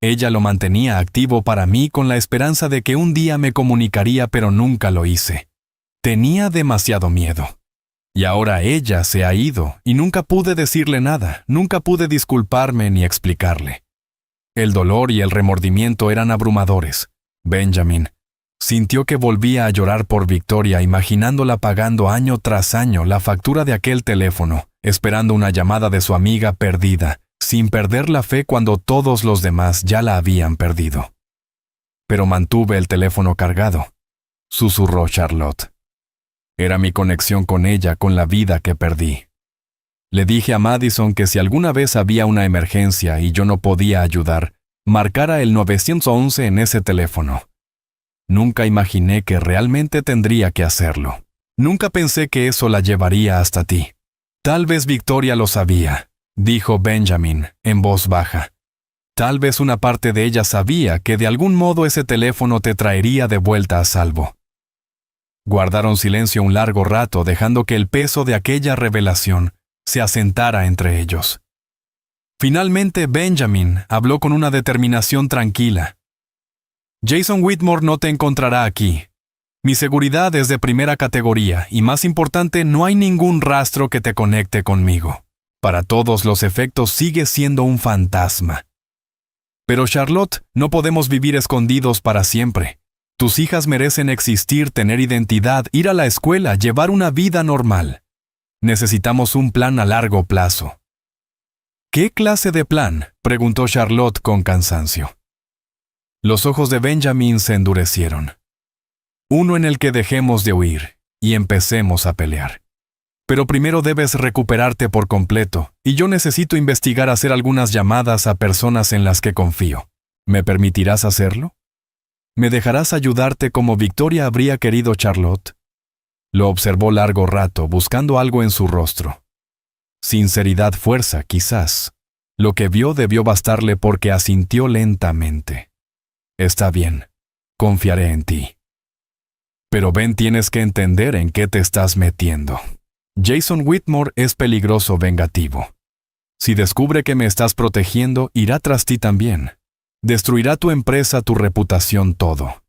[SPEAKER 1] Ella lo mantenía activo para mí con la esperanza de que un día me comunicaría, pero nunca lo hice. Tenía demasiado miedo. Y ahora ella se ha ido y nunca pude decirle nada, nunca pude disculparme ni explicarle. El dolor y el remordimiento eran abrumadores. Benjamin sintió que volvía a llorar por Victoria, imaginándola pagando año tras año la factura de aquel teléfono, esperando una llamada de su amiga perdida, sin perder la fe cuando todos los demás ya la habían perdido. Pero mantuve el teléfono cargado, susurró Charlotte. Era mi conexión con ella, con la vida que perdí. Le dije a Madison que si alguna vez había una emergencia y yo no podía ayudar, marcara el 911 en ese teléfono. Nunca imaginé que realmente tendría que hacerlo. Nunca pensé que eso la llevaría hasta ti. Tal vez Victoria lo sabía, dijo Benjamin, en voz baja. Tal vez una parte de ella sabía que de algún modo ese teléfono te traería de vuelta a salvo. Guardaron silencio un largo rato, dejando que el peso de aquella revelación se asentara entre ellos. Finalmente Benjamin habló con una determinación tranquila. Jason Whitmore no te encontrará aquí. Mi seguridad es de primera categoría y, más importante, no hay ningún rastro que te conecte conmigo. Para todos los efectos sigues siendo un fantasma. Pero Charlotte, no podemos vivir escondidos para siempre. Tus hijas merecen existir, tener identidad, ir a la escuela, llevar una vida normal. Necesitamos un plan a largo plazo. ¿Qué clase de plan?, preguntó Charlotte con cansancio. Los ojos de Benjamin se endurecieron. Uno en el que dejemos de huir y empecemos a pelear. Pero primero debes recuperarte por completo, y yo necesito investigar, hacer algunas llamadas a personas en las que confío. ¿Me permitirás hacerlo? ¿Me dejarás ayudarte como Victoria habría querido Charlotte? Lo observó largo rato, buscando algo en su rostro. Sinceridad, fuerza, quizás. Lo que vio debió bastarle porque asintió lentamente. Está bien, confiaré en ti. Pero Ben, tienes que entender en qué te estás metiendo. Jason Whitmore es peligroso, vengativo. Si descubre que me estás protegiendo, irá tras ti también. Destruirá tu empresa, tu reputación, todo.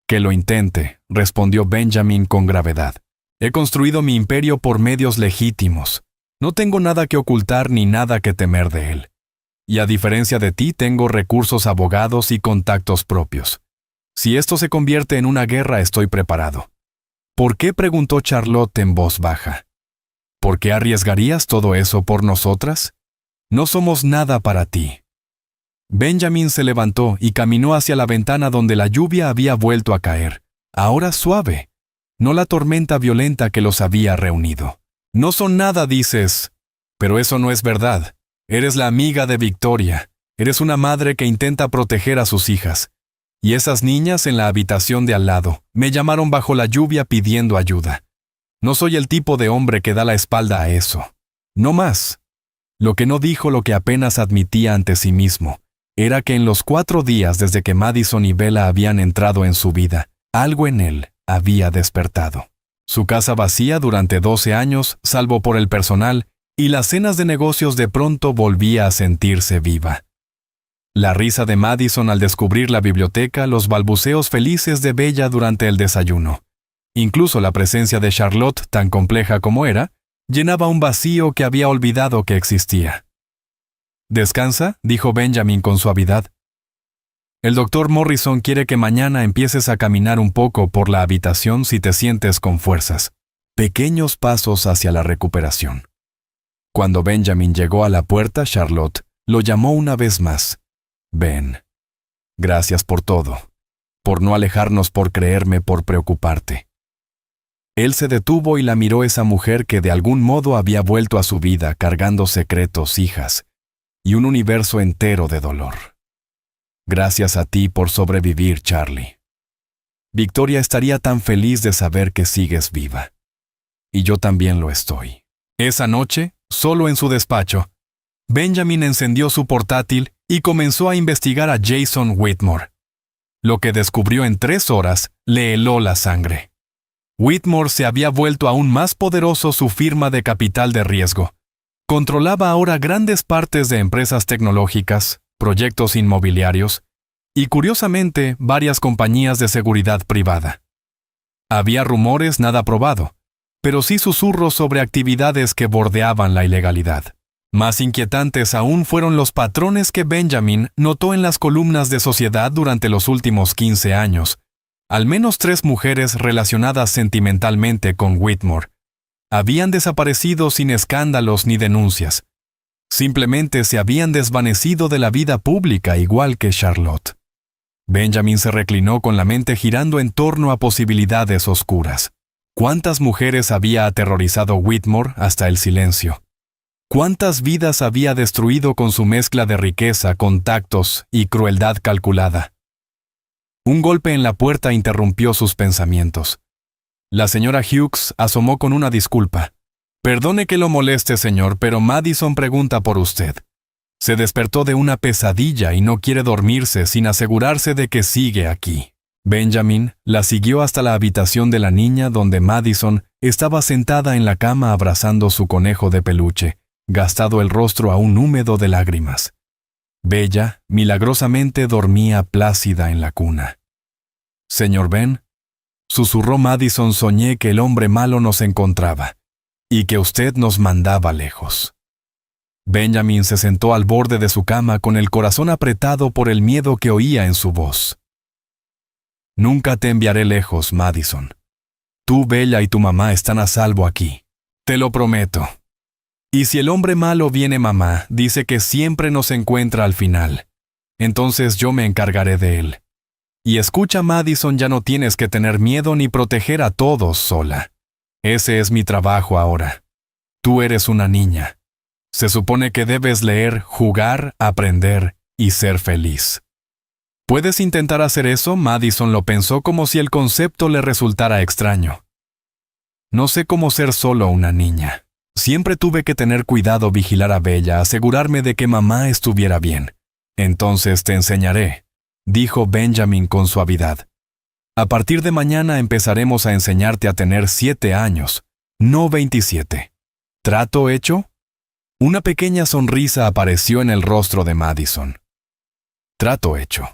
[SPEAKER 1] Que lo intente, respondió Benjamin con gravedad. He construido mi imperio por medios legítimos. No tengo nada que ocultar ni nada que temer de él. Y a diferencia de ti, tengo recursos, abogados y contactos propios. Si esto se convierte en una guerra, estoy preparado. ¿Por qué?, preguntó Charlotte en voz baja. ¿Por qué arriesgarías todo eso por nosotras? No somos nada para ti. Benjamin se levantó y caminó hacia la ventana donde la lluvia había vuelto a caer, ahora suave, no la tormenta violenta que los había reunido. No son nada, dices. Pero eso no es verdad. Eres la amiga de Victoria. Eres una madre que intenta proteger a sus hijas. Y esas niñas en la habitación de al lado me llamaron bajo la lluvia pidiendo ayuda. No soy el tipo de hombre que da la espalda a eso. No más. Lo que no dijo, lo que apenas admitía ante sí mismo, era que en los 4 días desde que Madison y Bella habían entrado en su vida, algo en él había despertado. Su casa vacía durante 12 años, salvo por el personal, y las cenas de negocios de pronto volvía a sentirse viva. La risa de Madison al descubrir la biblioteca, los balbuceos felices de Bella durante el desayuno. Incluso la presencia de Charlotte, tan compleja como era, llenaba un vacío que había olvidado que existía. «¿Descansa?», dijo Benjamin con suavidad. «El doctor Morrison quiere que mañana empieces a caminar un poco por la habitación si te sientes con fuerzas. Pequeños pasos hacia la recuperación». Cuando Benjamin llegó a la puerta, Charlotte lo llamó una vez más. «Ben, gracias por todo, por no alejarnos, por creerme, por preocuparte». Él se detuvo y la miró, esa mujer que de algún modo había vuelto a su vida cargando secretos, hijas, y un universo entero de dolor. «Gracias a ti por sobrevivir, Charlie. Victoria estaría tan feliz de saber que sigues viva. Y yo también lo estoy». Esa noche, solo en su despacho, Benjamin encendió su portátil y comenzó a investigar a Jason Whitmore. Lo que descubrió en 3 horas le heló la sangre. Whitmore se había vuelto aún más poderoso, su firma de capital de riesgo. Controlaba ahora grandes partes de empresas tecnológicas, proyectos inmobiliarios y, curiosamente, varias compañías de seguridad privada. Había rumores, nada probado, pero sí susurros sobre actividades que bordeaban la ilegalidad. Más inquietantes aún fueron los patrones que Benjamin notó en las columnas de Sociedad durante los últimos 15 años. Al menos 3 mujeres relacionadas sentimentalmente con Whitmore habían desaparecido sin escándalos ni denuncias. Simplemente se habían desvanecido de la vida pública, igual que Charlotte. Benjamin se reclinó con la mente girando en torno a posibilidades oscuras. ¿Cuántas mujeres había aterrorizado Whitmore hasta el silencio? ¿Cuántas vidas había destruido con su mezcla de riqueza, contactos y crueldad calculada? Un golpe en la puerta interrumpió sus pensamientos. La señora Hughes asomó con una disculpa. «Perdone que lo moleste, señor, pero Madison pregunta por usted. Se despertó de una pesadilla y no quiere dormirse sin asegurarse de que sigue aquí». Benjamin la siguió hasta la habitación de la niña donde Madison estaba sentada en la cama abrazando su conejo de peluche, gastado el rostro aún húmedo de lágrimas. Bella, milagrosamente, dormía plácida en la cuna. «Señor Ben», susurró Madison, «soñé que el hombre malo nos encontraba y que usted nos mandaba lejos». Benjamin se sentó al borde de su cama con el corazón apretado por el miedo que oía en su voz. «Nunca te enviaré lejos, Madison. Tú, Bella y tu mamá están a salvo aquí. Te lo prometo. Y si el hombre malo viene, mamá dice que siempre nos encuentra al final. Entonces yo me encargaré de él. Y escucha, Madison, ya no tienes que tener miedo ni proteger a todos sola. Ese es mi trabajo ahora. Tú eres una niña. Se supone que debes leer, jugar, aprender y ser feliz». ¿Puedes intentar hacer eso? Madison lo pensó como si el concepto le resultara extraño. «No sé cómo ser solo una niña. Siempre tuve que tener cuidado, vigilar a Bella, asegurarme de que mamá estuviera bien. Entonces te enseñaré», dijo Benjamin con suavidad. «A partir de mañana empezaremos a enseñarte a tener 7 años, no 27. ¿Trato hecho?» Una pequeña sonrisa apareció en el rostro de Madison. «Trato hecho.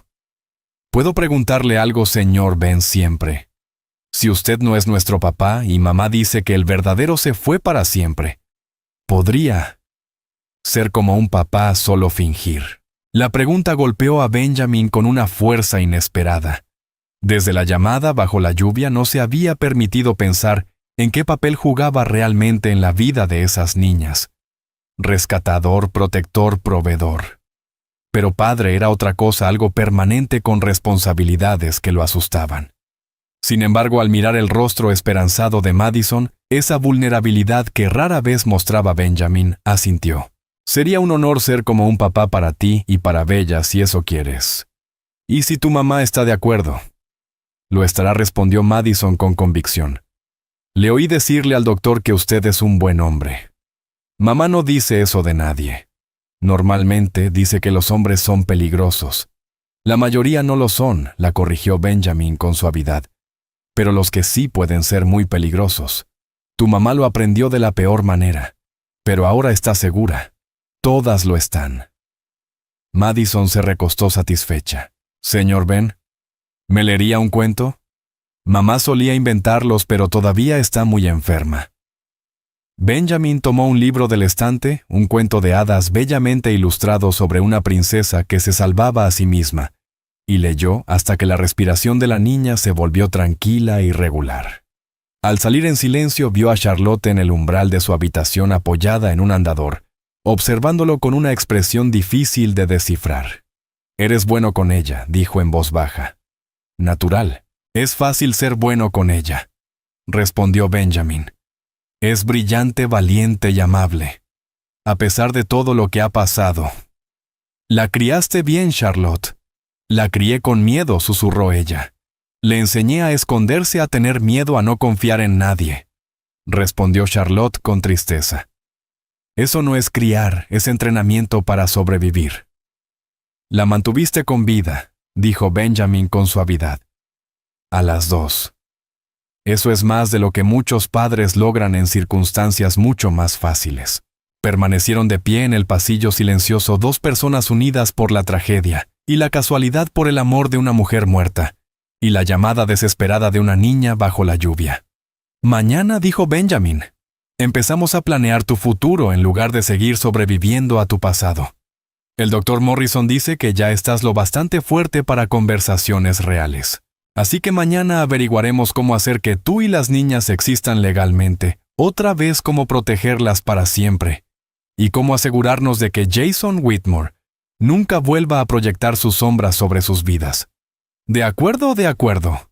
[SPEAKER 1] ¿Puedo preguntarle algo, señor Ben, siempre? Si usted no es nuestro papá y mamá dice que el verdadero se fue para siempre, ¿podría ser como un papá solo fingir?» La pregunta golpeó a Benjamin con una fuerza inesperada. Desde la llamada bajo la lluvia no se había permitido pensar en qué papel jugaba realmente en la vida de esas niñas. Rescatador, protector, proveedor. Pero padre era otra cosa, algo permanente con responsabilidades que lo asustaban. Sin embargo, al mirar el rostro esperanzado de Madison, esa vulnerabilidad que rara vez mostraba Benjamin, asintió. «Sería un honor ser como un papá para ti y para Bella si eso quieres. Y si tu mamá está de acuerdo». «Lo estará», respondió Madison con convicción. «Le oí decirle al doctor que usted es un buen hombre. Mamá no dice eso de nadie. Normalmente dice que los hombres son peligrosos. La mayoría no lo son», la corrigió Benjamin con suavidad. «Pero los que sí pueden ser muy peligrosos. Tu mamá lo aprendió de la peor manera. Pero ahora está segura. Todas lo están». Madison se recostó satisfecha. «Señor Ben, ¿me leería un cuento? Mamá solía inventarlos, pero todavía está muy enferma». Benjamin tomó un libro del estante, un cuento de hadas bellamente ilustrado sobre una princesa que se salvaba a sí misma, y leyó hasta que la respiración de la niña se volvió tranquila y regular. Al salir en silencio vio a Charlotte en el umbral de su habitación apoyada en un andador, observándolo con una expresión difícil de descifrar. «Eres bueno con ella», dijo en voz baja. «Natural. Es fácil ser bueno con ella», respondió Benjamin. «Es brillante, valiente y amable, a pesar de todo lo que ha pasado». «La criaste bien, Charlotte». «La crié con miedo», susurró ella. «Le enseñé a esconderse, a tener miedo, a no confiar en nadie», respondió Charlotte con tristeza. «Eso no es criar, es entrenamiento para sobrevivir». «La mantuviste con vida», dijo Benjamin con suavidad. «A las 2. Eso es más de lo que muchos padres logran en circunstancias mucho más fáciles». Permanecieron de pie en el pasillo silencioso 2 personas unidas por la tragedia, y la casualidad por el amor de una mujer muerta, y la llamada desesperada de una niña bajo la lluvia. «Mañana», dijo Benjamin, «empezamos a planear tu futuro en lugar de seguir sobreviviendo a tu pasado. El doctor Morrison dice que ya estás lo bastante fuerte para conversaciones reales. Así que mañana averiguaremos cómo hacer que tú y las niñas existan legalmente, otra vez cómo protegerlas para siempre, y cómo asegurarnos de que Jason Whitmore nunca vuelva a proyectar sus sombras sobre sus vidas. ¿De acuerdo? De acuerdo».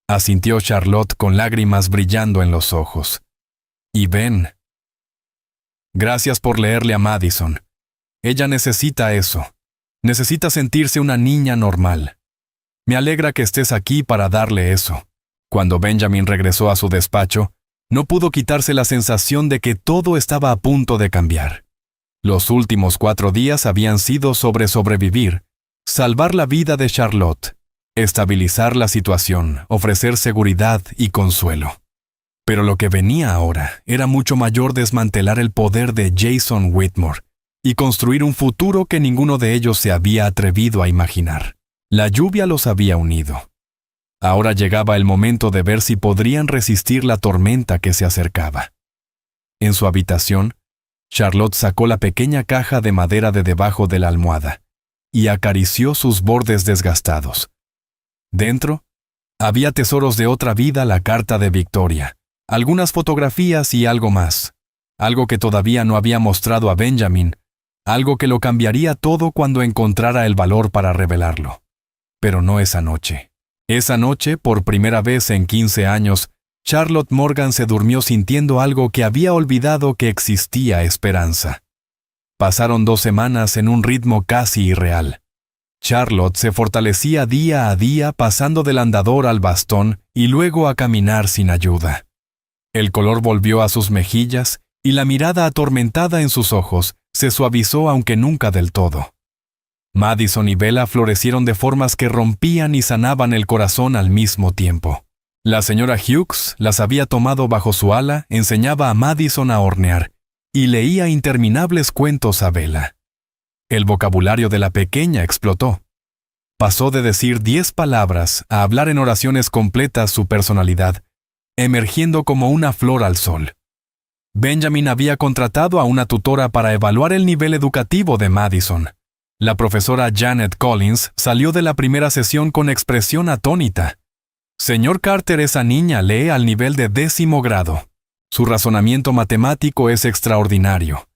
[SPEAKER 1] asintió Charlotte con lágrimas brillando en los ojos. Y Ben. Gracias por leerle a Madison. Ella necesita eso. Necesita sentirse una niña normal. Me alegra que estés aquí para darle eso. Cuando Benjamin regresó a su despacho, no pudo quitarse la sensación de que todo estaba a punto de cambiar. Los últimos 4 días habían sido sobre sobrevivir, salvar la vida de Charlotte, estabilizar la situación, ofrecer seguridad y consuelo. Pero lo que venía ahora era mucho mayor: desmantelar el poder de Jason Whitmore y construir un futuro que ninguno de ellos se había atrevido a imaginar. La lluvia los había unido. Ahora llegaba el momento de ver si podrían resistir la tormenta que se acercaba. En su habitación, Charlotte sacó la pequeña caja de madera de debajo de la almohada y acarició sus bordes desgastados. Dentro, había tesoros de otra vida: la carta de Victoria, algunas fotografías y algo más. Algo que todavía no había mostrado a Benjamin, algo que lo cambiaría todo cuando encontrara el valor para revelarlo. Pero no esa noche. Esa noche, por primera vez en 15 años, Charlotte Morgan se durmió sintiendo algo que había olvidado: que existía esperanza. Pasaron 2 semanas en un ritmo casi irreal. Charlotte se fortalecía día a día, pasando del andador al bastón y luego a caminar sin ayuda. El color volvió a sus mejillas y la mirada atormentada en sus ojos se suavizó, aunque nunca del todo. Madison y Bella florecieron de formas que rompían y sanaban el corazón al mismo tiempo. La señora Hughes las había tomado bajo su ala, enseñaba a Madison a hornear y leía interminables cuentos a Bella. El vocabulario de la pequeña explotó. Pasó de decir 10 palabras a hablar en oraciones completas su personalidad, emergiendo como una flor al sol. Benjamin había contratado a una tutora para evaluar el nivel educativo de Madison. La profesora Janet Collins salió de la primera sesión con expresión atónita. Señor Carter, esa niña lee al nivel de 10º grado. Su razonamiento matemático es extraordinario.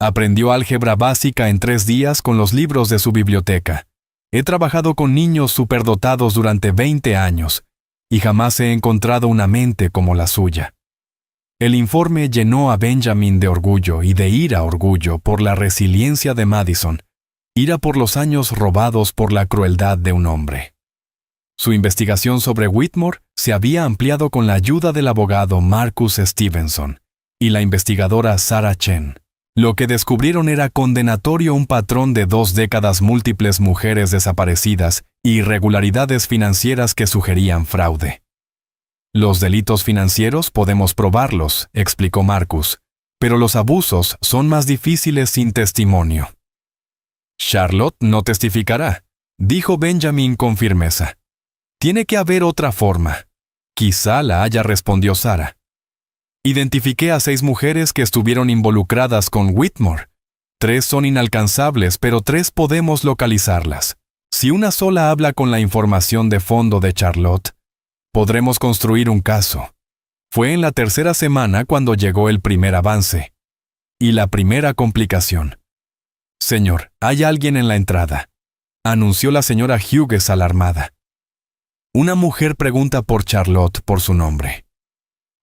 [SPEAKER 1] Aprendió álgebra básica en 3 días con los libros de su biblioteca. He trabajado con niños superdotados durante 20 años y jamás he encontrado una mente como la suya. El informe llenó a Benjamin de orgullo y de ira orgullo por la resiliencia de Madison, ira por los años robados por la crueldad de un hombre. Su investigación sobre Whitmore se había ampliado con la ayuda del abogado Marcus Stevenson y la investigadora Sarah Chen. Lo que descubrieron era condenatorio: un patrón de 2 décadas, múltiples mujeres desaparecidas y irregularidades financieras que sugerían fraude. Los delitos financieros podemos probarlos, explicó Marcus, pero los abusos son más difíciles sin testimonio. Charlotte no testificará, dijo Benjamin con firmeza. Tiene que haber otra forma. Quizá la haya, respondió Sarah. Identifiqué a 6 mujeres que estuvieron involucradas con Whitmore. 3 son inalcanzables, pero 3 podemos localizarlas. Si una sola habla con la información de fondo de Charlotte, podremos construir un caso. Fue en la 3ª semana cuando llegó el primer avance. Y la primera complicación. Señor, hay alguien en la entrada, anunció la señora Hughes alarmada. Una mujer pregunta por Charlotte por su nombre.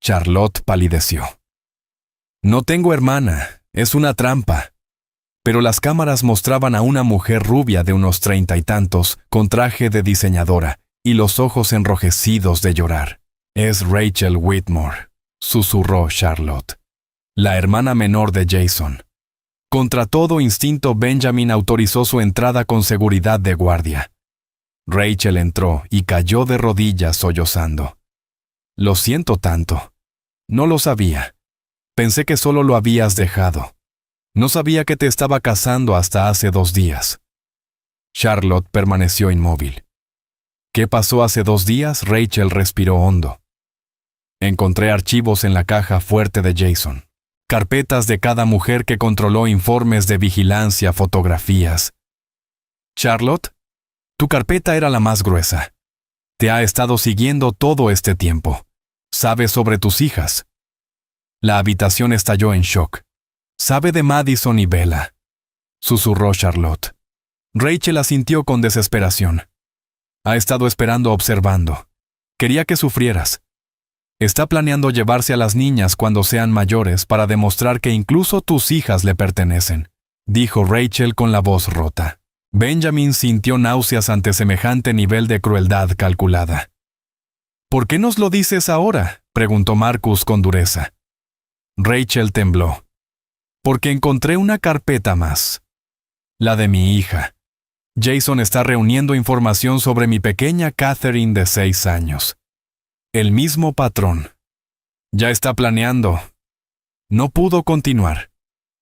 [SPEAKER 1] Charlotte palideció. No tengo hermana, es una trampa. Pero las cámaras mostraban a una mujer rubia de unos 30 y tantos, con traje de diseñadora y los ojos enrojecidos de llorar. Es Rachel Whitmore, susurró Charlotte, la hermana menor de Jason. Contra todo instinto, Benjamin autorizó su entrada con seguridad de guardia. Rachel entró y cayó de rodillas sollozando. Lo siento tanto. No lo sabía. Pensé que solo lo habías dejado. No sabía que te estaba casando hasta hace 2 días. Charlotte permaneció inmóvil. ¿Qué pasó hace 2 días? Rachel respiró hondo. Encontré archivos en la caja fuerte de Jason. Carpetas de cada mujer que controló, informes de vigilancia, fotografías. Charlotte, tu carpeta era la más gruesa. Te ha estado siguiendo todo este tiempo. Sabe sobre tus hijas. La habitación estalló en shock. Sabe de Madison y Bella, susurró Charlotte. Rachel asintió con desesperación. Ha estado esperando, observando. Quería que sufrieras. Está planeando llevarse a las niñas cuando sean mayores para demostrar que incluso tus hijas le pertenecen, dijo Rachel con la voz rota. Benjamin sintió náuseas ante semejante nivel de crueldad calculada. ¿Por qué nos lo dices ahora?, preguntó Marcus con dureza. Rachel tembló. Porque encontré una carpeta más. La de mi hija. Jason está reuniendo información sobre mi pequeña Catherine de 6 años. El mismo patrón. Ya está planeando. No pudo continuar.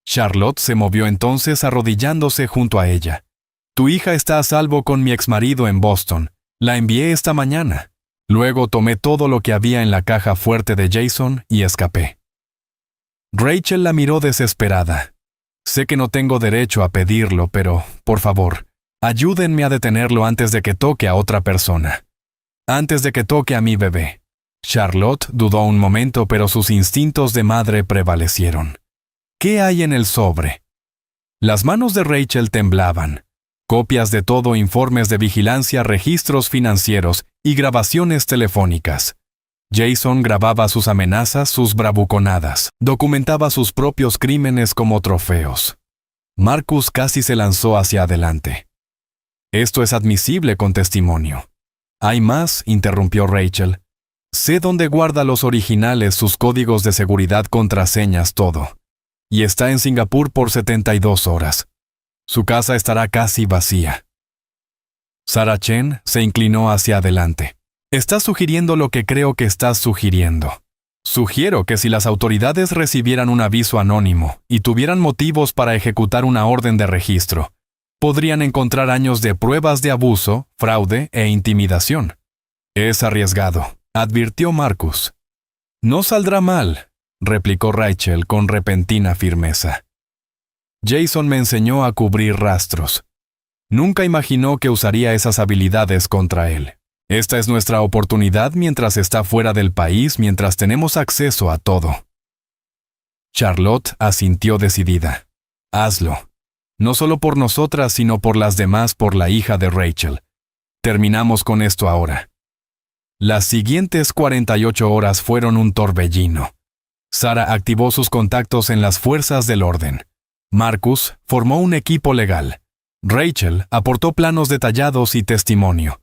[SPEAKER 1] Charlotte se movió entonces arrodillándose junto a ella. Tu hija está a salvo con mi exmarido en Boston. La envié esta mañana. Luego tomé todo lo que había en la caja fuerte de Jason y escapé. Rachel la miró desesperada. Sé que no tengo derecho a pedirlo, pero, por favor, ayúdenme a detenerlo antes de que toque a otra persona. Antes de que toque a mi bebé. Charlotte dudó un momento, pero sus instintos de madre prevalecieron. ¿Qué hay en el sobre? Las manos de Rachel temblaban. Copias de todo, informes de vigilancia, registros financieros y grabaciones telefónicas. Jason grababa sus amenazas, sus bravuconadas, documentaba sus propios crímenes como trofeos. Marcus casi se lanzó hacia adelante. Esto es admisible con testimonio. Hay más, interrumpió Rachel. Sé dónde guarda los originales, sus códigos de seguridad, contraseñas, todo. Y está en Singapur por 72 horas. Su casa estará casi vacía. Sarah Chen se inclinó hacia adelante. Estás sugiriendo lo que creo que estás sugiriendo. Sugiero que si las autoridades recibieran un aviso anónimo y tuvieran motivos para ejecutar una orden de registro, podrían encontrar años de pruebas de abuso, fraude e intimidación. Es arriesgado, advirtió Marcus. No saldrá mal, replicó Rachel con repentina firmeza. Jason me enseñó a cubrir rastros. Nunca imaginó que usaría esas habilidades contra él. Esta es nuestra oportunidad mientras está fuera del país, mientras tenemos acceso a todo. Charlotte asintió decidida. Hazlo. No solo por nosotras, sino por las demás, por la hija de Rachel. Terminamos con esto ahora. Las siguientes 48 horas fueron un torbellino. Sarah activó sus contactos en las fuerzas del orden. Marcus formó un equipo legal. Rachel aportó planos detallados y testimonio.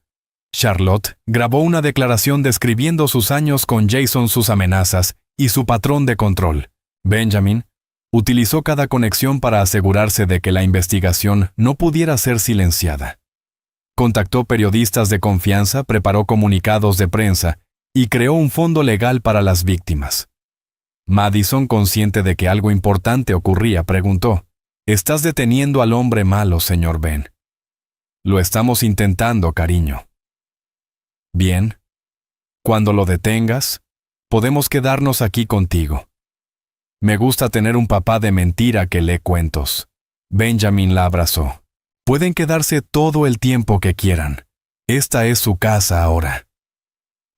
[SPEAKER 1] Charlotte grabó una declaración describiendo sus años con Jason, sus amenazas y su patrón de control. Benjamin utilizó cada conexión para asegurarse de que la investigación no pudiera ser silenciada. Contactó periodistas de confianza, preparó comunicados de prensa y creó un fondo legal para las víctimas. Madison, consciente de que algo importante ocurría, preguntó: «¿Estás deteniendo al hombre malo, señor Ben?» «Lo estamos intentando, cariño». «Bien. Cuando lo detengas, podemos quedarnos aquí contigo. Me gusta tener un papá de mentira que lee cuentos». Benjamin la abrazó. «Pueden quedarse todo el tiempo que quieran. Esta es su casa ahora».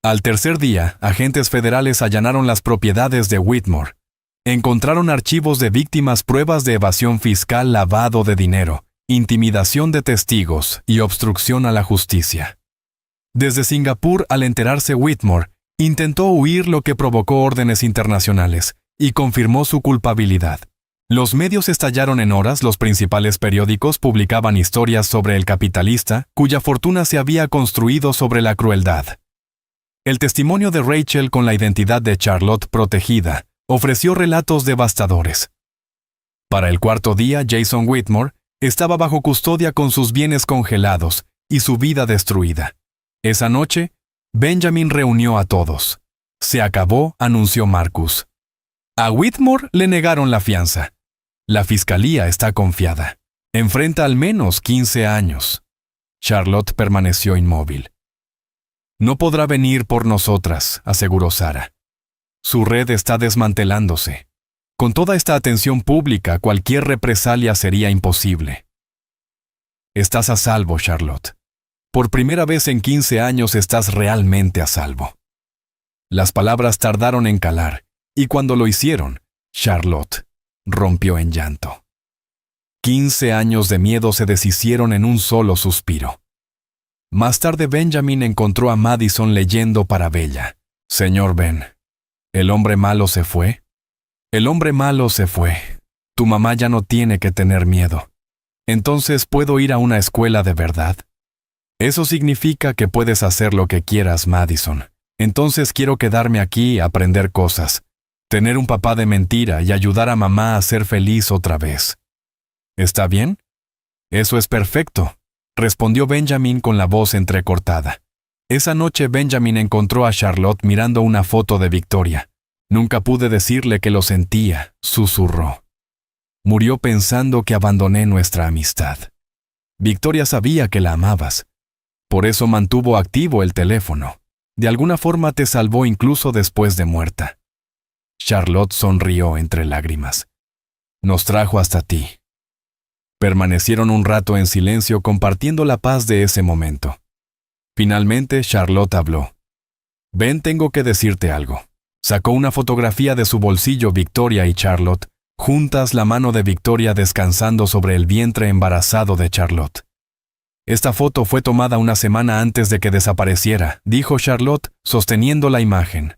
[SPEAKER 1] Al tercer día, agentes federales allanaron las propiedades de Whitmore. Encontraron archivos de víctimas, pruebas de evasión fiscal, lavado de dinero, intimidación de testigos y obstrucción a la justicia. Desde Singapur, al enterarse Whitmore, intentó huir, lo que provocó órdenes internacionales, y confirmó su culpabilidad. Los medios estallaron en horas, los principales periódicos publicaban historias sobre el capitalista, cuya fortuna se había construido sobre la crueldad. El testimonio de Rachel, con la identidad de Charlotte protegida, ofreció relatos devastadores. Para el cuarto día, Jason Whitmore estaba bajo custodia con sus bienes congelados y su vida destruida. Esa noche, Benjamin reunió a todos. «Se acabó», anunció Marcus. A Whitmore le negaron la fianza. La fiscalía está confiada. Enfrenta al menos 15 años. Charlotte permaneció inmóvil. «No podrá venir por nosotras», aseguró Sarah. «Su red está desmantelándose. Con toda esta atención pública, cualquier represalia sería imposible». «Estás a salvo, Charlotte. Por primera vez en 15 años estás realmente a salvo». Las palabras tardaron en calar, y cuando lo hicieron, Charlotte rompió en llanto. 15 años de miedo se deshicieron en un solo suspiro. Más tarde Benjamin encontró a Madison leyendo para Bella. Señor Ben, ¿el hombre malo se fue? El hombre malo se fue. Tu mamá ya no tiene que tener miedo. Entonces, ¿puedo ir a una escuela de verdad? Eso significa que puedes hacer lo que quieras, Madison. Entonces quiero quedarme aquí a aprender cosas, tener un papá de mentira y ayudar a mamá a ser feliz otra vez. ¿Está bien? Eso es perfecto, respondió Benjamin con la voz entrecortada. Esa noche Benjamin encontró a Charlotte mirando una foto de Victoria. Nunca pude decirle que lo sentía, susurró. Murió pensando que abandoné nuestra amistad. Victoria sabía que la amabas. Por eso mantuvo activo el teléfono. De alguna forma te salvó incluso después de muerta. Charlotte sonrió entre lágrimas. Nos trajo hasta ti. Permanecieron un rato en silencio compartiendo la paz de ese momento. Finalmente Charlotte habló. Ben, tengo que decirte algo. Sacó una fotografía de su bolsillo Victoria y Charlotte, juntas, la mano de Victoria descansando sobre el vientre embarazado de Charlotte. Esta foto fue tomada una semana antes de que desapareciera, dijo Charlotte, sosteniendo la imagen.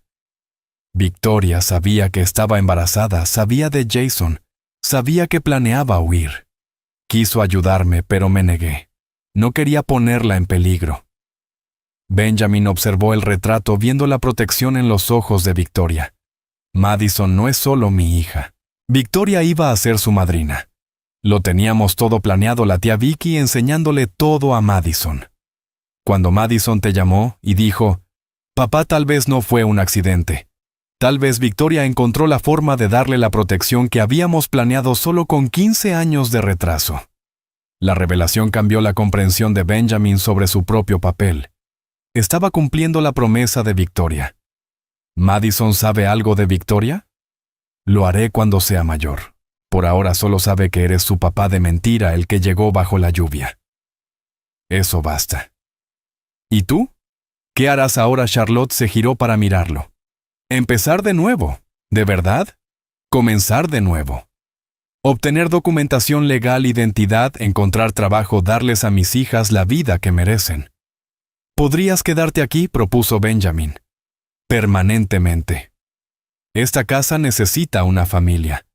[SPEAKER 1] Victoria sabía que estaba embarazada, sabía de Jason, sabía que planeaba huir. Quiso ayudarme, pero me negué. No quería ponerla en peligro. Benjamin observó el retrato viendo la protección en los ojos de Victoria. Madison no es solo mi hija. Victoria iba a ser su madrina. Lo teníamos todo planeado, la tía Vicky enseñándole todo a Madison. Cuando Madison te llamó y dijo, papá, tal vez no fue un accidente. Tal vez Victoria encontró la forma de darle la protección que habíamos planeado solo con 15 años de retraso. La revelación cambió la comprensión de Benjamin sobre su propio papel. Estaba cumpliendo la promesa de Victoria. ¿Madison sabe algo de Victoria? Lo haré cuando sea mayor. Por ahora solo sabe que eres su papá de mentira, el que llegó bajo la lluvia. Eso basta. ¿Y tú? ¿Qué harás ahora? Charlotte se giró para mirarlo. Empezar de nuevo. ¿De verdad? Comenzar de nuevo. Obtener documentación legal, identidad, encontrar trabajo, darles a mis hijas la vida que merecen. ¿Podrías quedarte aquí?, propuso Benjamin. Permanentemente. Esta casa necesita una familia.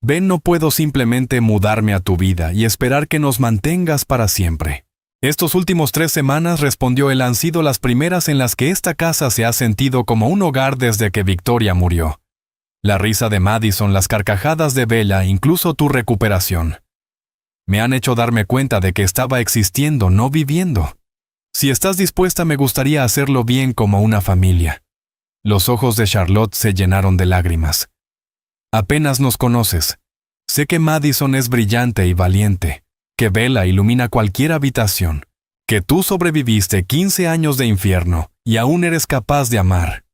[SPEAKER 1] Ben, no puedo simplemente mudarme a tu vida y esperar que nos mantengas para siempre. Estos últimos 3 semanas, respondió él, han sido las primeras en las que esta casa se ha sentido como un hogar desde que Victoria murió. La risa de Madison, las carcajadas de Bella, incluso tu recuperación. Me han hecho darme cuenta de que estaba existiendo, no viviendo. Si estás dispuesta, me gustaría hacerlo bien como una familia. Los ojos de Charlotte se llenaron de lágrimas. Apenas nos conoces. Sé que Madison es brillante y valiente, que Bella ilumina cualquier habitación, que tú sobreviviste 15 años de infierno y aún eres capaz de amar.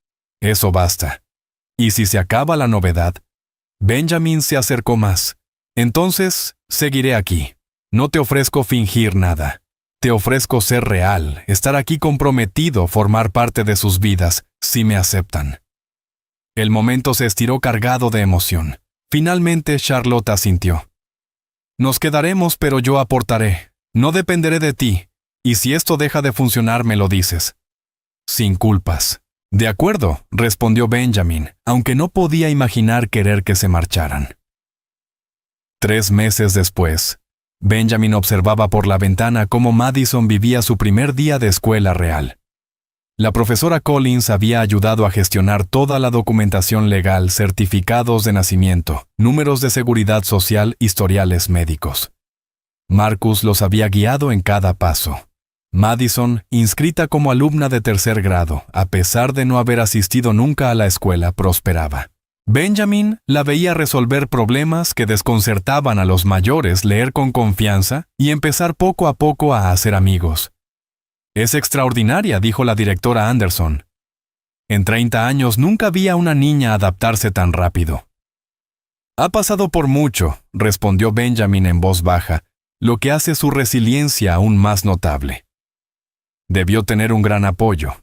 [SPEAKER 1] Eso basta. Y si se acaba la novedad, Benjamin se acercó más. Entonces, seguiré aquí. No te ofrezco fingir nada. Te ofrezco ser real, estar aquí comprometido, formar parte de sus vidas, si me aceptan. El momento se estiró cargado de emoción. Finalmente Charlotte asintió. Nos quedaremos, pero yo aportaré. No dependeré de ti. Y si esto deja de funcionar, me lo dices. Sin culpas. De acuerdo, respondió Benjamin, aunque no podía imaginar querer que se marcharan. 3 meses después, Benjamin observaba por la ventana cómo Madison vivía su primer día de escuela real. La profesora Collins había ayudado a gestionar toda la documentación legal, certificados de nacimiento, números de seguridad social, historiales médicos. Marcus los había guiado en cada paso. Madison, inscrita como alumna de 3er grado, a pesar de no haber asistido nunca a la escuela, prosperaba. Benjamin la veía resolver problemas que desconcertaban a los mayores, leer con confianza y empezar poco a poco a hacer amigos. Es extraordinaria, dijo la directora Anderson. En 30 años nunca vi a una niña adaptarse tan rápido. Ha pasado por mucho, respondió Benjamin en voz baja, lo que hace su resiliencia aún más notable. Debió tener un gran apoyo.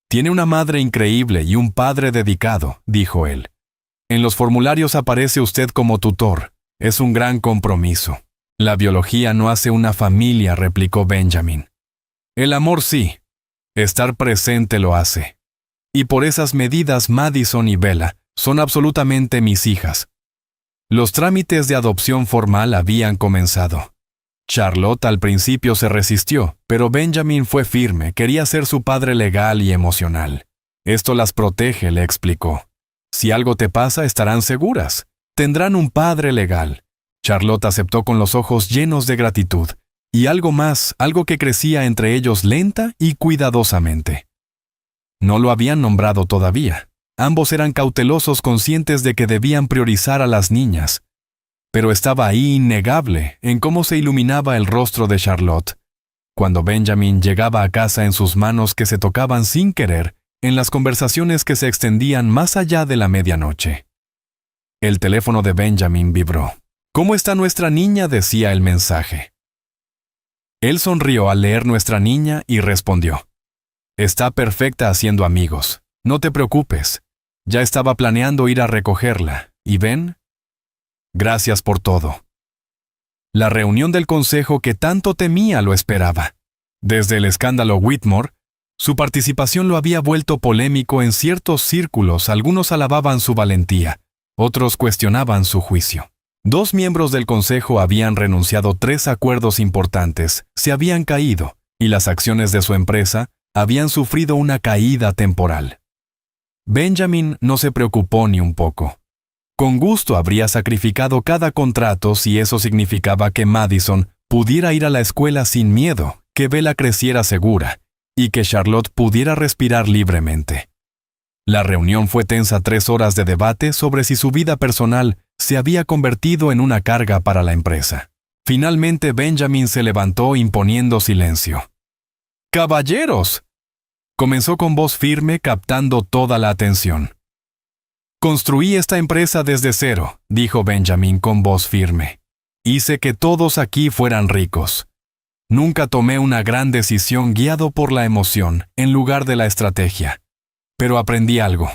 [SPEAKER 1] Tiene una madre increíble y un padre dedicado, dijo él. En los formularios aparece usted como tutor. Es un gran compromiso. La biología no hace una familia, replicó Benjamin. El amor sí. Estar presente lo hace. Y por esas medidas Madison y Bella son absolutamente mis hijas. Los trámites de adopción formal habían comenzado. Charlotte al principio se resistió, pero Benjamin fue firme, quería ser su padre legal y emocional. Esto las protege, le explicó. Si algo te pasa, estarán seguras. Tendrán un padre legal. Charlotte aceptó con los ojos llenos de gratitud, y algo más, algo que crecía entre ellos lenta y cuidadosamente. No lo habían nombrado todavía. Ambos eran cautelosos, conscientes de que debían priorizar a las niñas. Pero estaba ahí innegable en cómo se iluminaba el rostro de Charlotte. Cuando Benjamin llegaba a casa en sus manos que se tocaban sin querer, en las conversaciones que se extendían más allá de la medianoche. El teléfono de Benjamin vibró. «¿Cómo está nuestra niña?», decía el mensaje. Él sonrió al leer nuestra niña y respondió. «Está perfecta haciendo amigos. No te preocupes. Ya estaba planeando ir a recogerla. ¿Y ven? Gracias por todo». La reunión del consejo que tanto temía lo esperaba. Desde el escándalo Whitmore, su participación lo había vuelto polémico en ciertos círculos. Algunos alababan su valentía, otros cuestionaban su juicio. 2 miembros del consejo habían renunciado, 3 acuerdos importantes se habían caído, y las acciones de su empresa habían sufrido una caída temporal. Benjamin no se preocupó ni un poco. Con gusto habría sacrificado cada contrato si eso significaba que Madison pudiera ir a la escuela sin miedo, que Bella creciera segura, y que Charlotte pudiera respirar libremente. La reunión fue tensa. 3 horas de debate sobre si su vida personal se había convertido en una carga para la empresa. Finalmente Benjamin se levantó imponiendo silencio. «¡Caballeros!», comenzó con voz firme, captando toda la atención. «Construí esta empresa desde cero», dijo Benjamin con voz firme. «Hice que todos aquí fueran ricos. Nunca tomé una gran decisión guiado por la emoción en lugar de la estrategia. Pero aprendí algo.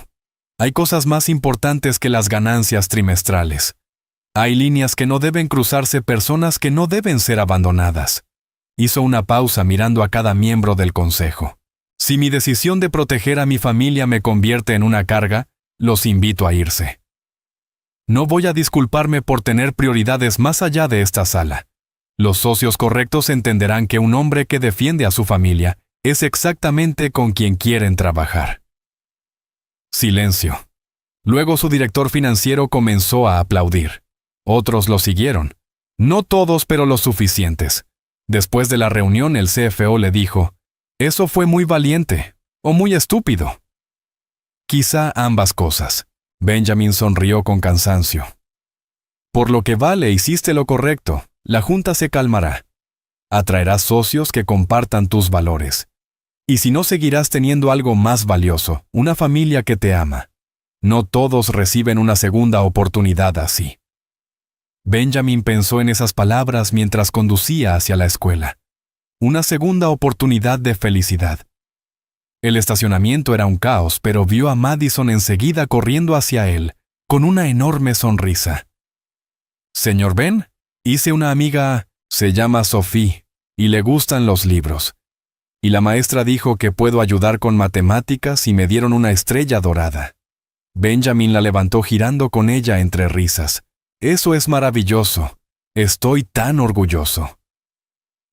[SPEAKER 1] Hay cosas más importantes que las ganancias trimestrales. Hay líneas que no deben cruzarse, personas que no deben ser abandonadas». Hizo una pausa mirando a cada miembro del consejo. «Si mi decisión de proteger a mi familia me convierte en una carga, los invito a irse. No voy a disculparme por tener prioridades más allá de esta sala. Los socios correctos entenderán que un hombre que defiende a su familia es exactamente con quien quieren trabajar». Silencio. Luego su director financiero comenzó a aplaudir. Otros lo siguieron. No todos, pero los suficientes. Después de la reunión, el CFO le dijo: «Eso fue muy valiente, o muy estúpido». Quizá ambas cosas. Benjamin sonrió con cansancio. «Por lo que vale, hiciste lo correcto. La junta se calmará. Atraerás socios que compartan tus valores. Y si no, seguirás teniendo algo más valioso, una familia que te ama. No todos reciben una segunda oportunidad así». Benjamin pensó en esas palabras mientras conducía hacia la escuela. Una segunda oportunidad de felicidad. El estacionamiento era un caos, pero vio a Madison enseguida corriendo hacia él, con una enorme sonrisa. «Señor Ben, hice una amiga, se llama Sophie, y le gustan los libros. Y la maestra dijo que puedo ayudar con matemáticas y me dieron una estrella dorada». Benjamin la levantó girando con ella entre risas. «Eso es maravilloso. Estoy tan orgulloso».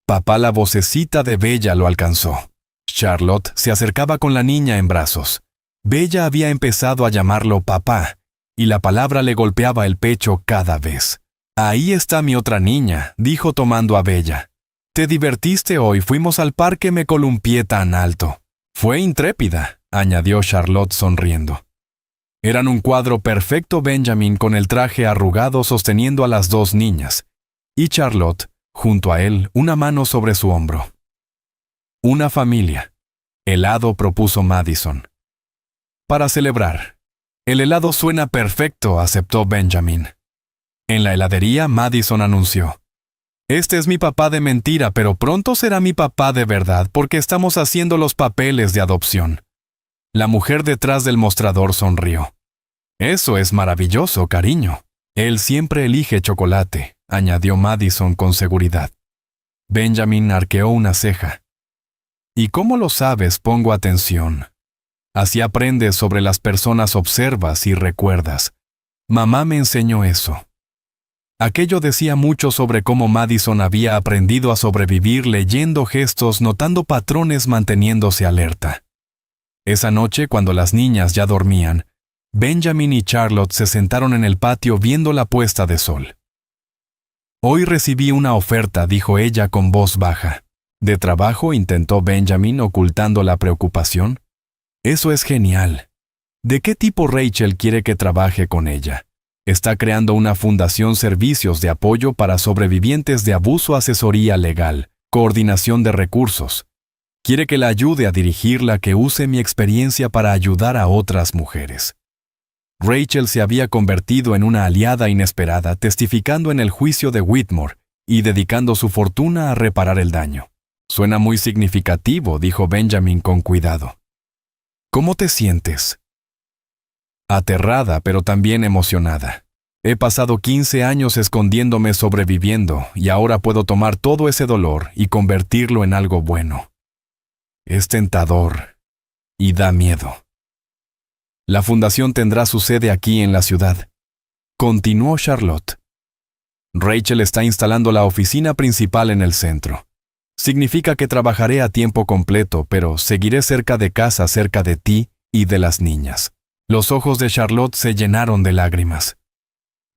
[SPEAKER 1] Papá, la vocecita de Bella lo alcanzó. Charlotte se acercaba con la niña en brazos. Bella había empezado a llamarlo papá, y la palabra le golpeaba el pecho cada vez. «Ahí está mi otra niña», dijo tomando a Bella. «¿Te divertiste hoy? Fuimos al parque, me columpié tan alto». «Fue intrépida», añadió Charlotte sonriendo. Eran un cuadro perfecto, Benjamin con el traje arrugado sosteniendo a las 2 niñas, y Charlotte, junto a él, una mano sobre su hombro. «Una familia». «Helado», propuso Madison. «Para celebrar». «El helado suena perfecto», aceptó Benjamin. En la heladería, Madison anunció: «Este es mi papá de mentira, pero pronto será mi papá de verdad porque estamos haciendo los papeles de adopción». La mujer detrás del mostrador sonrió. «Eso es maravilloso, cariño. Él siempre elige chocolate», añadió Madison con seguridad. Benjamin arqueó una ceja. ¿Y cómo lo sabes? Pongo atención. Así aprendes sobre las personas, observas y recuerdas. Mamá me enseñó eso. Aquello decía mucho sobre cómo Madison había aprendido a sobrevivir leyendo gestos, notando patrones, manteniéndose alerta. Esa noche, cuando las niñas ya dormían, Benjamin y Charlotte se sentaron en el patio viendo la puesta de sol. Hoy recibí una oferta, dijo ella con voz baja. ¿De trabajo?, intentó Benjamin, ocultando la preocupación. Eso es genial. ¿De qué tipo Rachel quiere que trabaje con ella? Está creando una fundación, servicios de apoyo para sobrevivientes de abuso, asesoría legal, coordinación de recursos. Quiere que la ayude a dirigirla, que use mi experiencia para ayudar a otras mujeres. Rachel se había convertido en una aliada inesperada, testificando en el juicio de Whitmore y dedicando su fortuna a reparar el daño. Suena muy significativo, dijo Benjamin con cuidado. ¿Cómo te sientes? Aterrada, pero también emocionada. He pasado 15 años escondiéndome, sobreviviendo, y ahora puedo tomar todo ese dolor y convertirlo en algo bueno. Es tentador y da miedo. La fundación tendrá su sede aquí en la ciudad, continuó Charlotte. Rachel está instalando la oficina principal en el centro. Significa que trabajaré a tiempo completo, pero seguiré cerca de casa, cerca de ti y de las niñas. Los ojos de Charlotte se llenaron de lágrimas.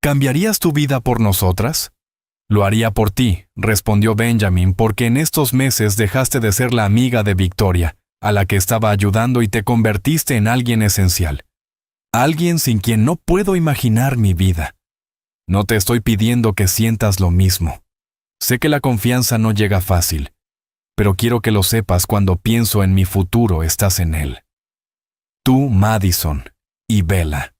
[SPEAKER 1] ¿Cambiarías tu vida por nosotras? Lo haría por ti, respondió Benjamin, porque en estos meses dejaste de ser la amiga de Victoria, a la que estaba ayudando, y te convertiste en alguien esencial. Alguien sin quien no puedo imaginar mi vida. No te estoy pidiendo que sientas lo mismo. Sé que la confianza no llega fácil, pero quiero que lo sepas. Cuando pienso en mi futuro, estás en él. Tú, Madison y Bella.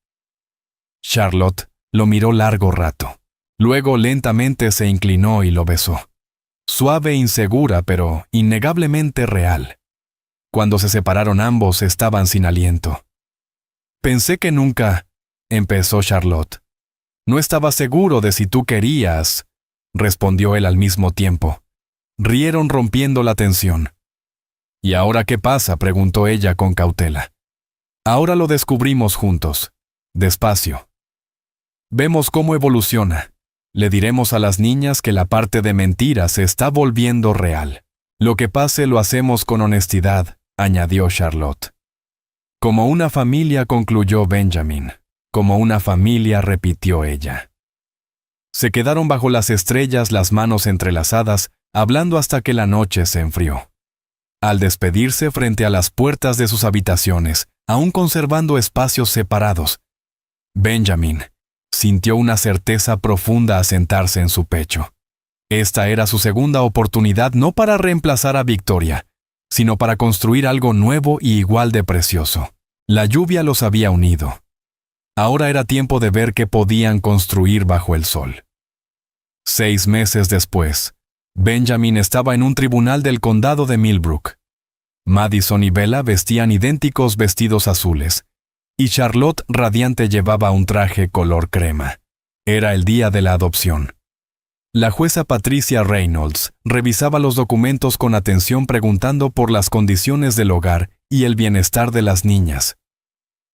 [SPEAKER 1] Charlotte lo miró largo rato. Luego lentamente se inclinó y lo besó. Suave e insegura, pero innegablemente real. Cuando se separaron, ambos estaban sin aliento. Pensé que nunca, empezó Charlotte. No estaba seguro de si tú querías, respondió él al mismo tiempo. Rieron, rompiendo la tensión. ¿Y ahora qué pasa?, preguntó ella con cautela. Ahora lo descubrimos juntos, despacio. Vemos cómo evoluciona. Le diremos a las niñas que la parte de mentira se está volviendo real. Lo que pase lo hacemos con honestidad, añadió Charlotte. Como una familia, concluyó Benjamin. Como una familia, repitió ella. Se quedaron bajo las estrellas, las manos entrelazadas, hablando hasta que la noche se enfrió. Al despedirse frente a las puertas de sus habitaciones, aún conservando espacios separados, Benjamin sintió una certeza profunda asentarse en su pecho. Esta era su segunda oportunidad, no para reemplazar a Victoria, sino para construir algo nuevo y igual de precioso. La lluvia los había unido. Ahora era tiempo de ver qué podían construir bajo el sol. 6 meses después, Benjamin estaba en un tribunal del condado de Millbrook. Madison y Bella vestían idénticos vestidos azules, y Charlotte, radiante, llevaba un traje color crema. Era el día de la adopción. La jueza Patricia Reynolds revisaba los documentos con atención, preguntando por las condiciones del hogar y el bienestar de las niñas.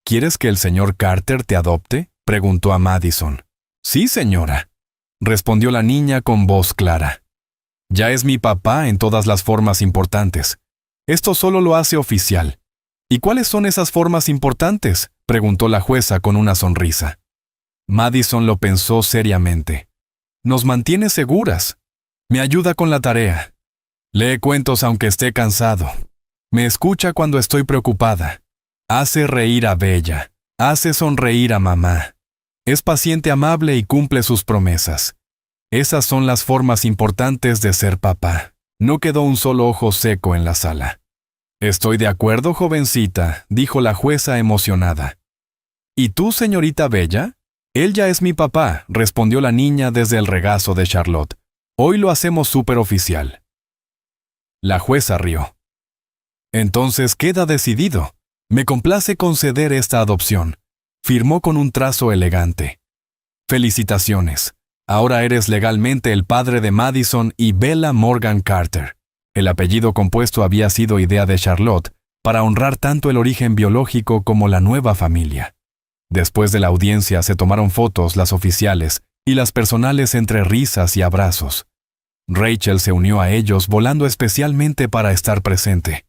[SPEAKER 1] ¿Quieres que el señor Carter te adopte?, preguntó a Madison. Sí, señora, respondió la niña con voz clara. Ya es mi papá en todas las formas importantes. Esto solo lo hace oficial. ¿Y cuáles son esas formas importantes?, preguntó la jueza con una sonrisa. Madison lo pensó seriamente. Nos mantiene seguras. Me ayuda con la tarea. Lee cuentos aunque esté cansado. Me escucha cuando estoy preocupada. Hace reír a Bella. Hace sonreír a mamá. Es paciente, amable y cumple sus promesas. Esas son las formas importantes de ser papá. No quedó un solo ojo seco en la sala. Estoy de acuerdo, jovencita, dijo la jueza emocionada. ¿Y tú, señorita Bella? Él ya es mi papá, respondió la niña desde el regazo de Charlotte. Hoy lo hacemos superoficial. La jueza rió. Entonces queda decidido. Me complace conceder esta adopción. Firmó con un trazo elegante. Felicitaciones. Ahora eres legalmente el padre de Madison y Bella Morgan Carter. El apellido compuesto había sido idea de Charlotte para honrar tanto el origen biológico como la nueva familia. Después de la audiencia se tomaron fotos, las oficiales y las personales, entre risas y abrazos. Rachel se unió a ellos volando especialmente para estar presente.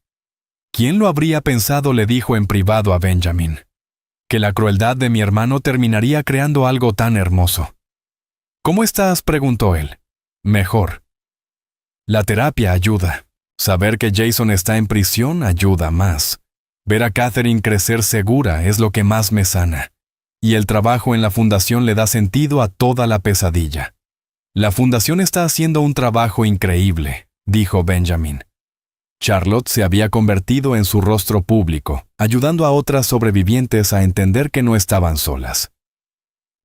[SPEAKER 1] ¿Quién lo habría pensado?, le dijo en privado a Benjamin. Que la crueldad de mi hermano terminaría creando algo tan hermoso. ¿Cómo estás?, preguntó él. Mejor. La terapia ayuda. Saber que Jason está en prisión ayuda más. Ver a Catherine crecer segura es lo que más me sana. Y el trabajo en la fundación le da sentido a toda la pesadilla. La fundación está haciendo un trabajo increíble, dijo Benjamin. Charlotte se había convertido en su rostro público, ayudando a otras sobrevivientes a entender que no estaban solas.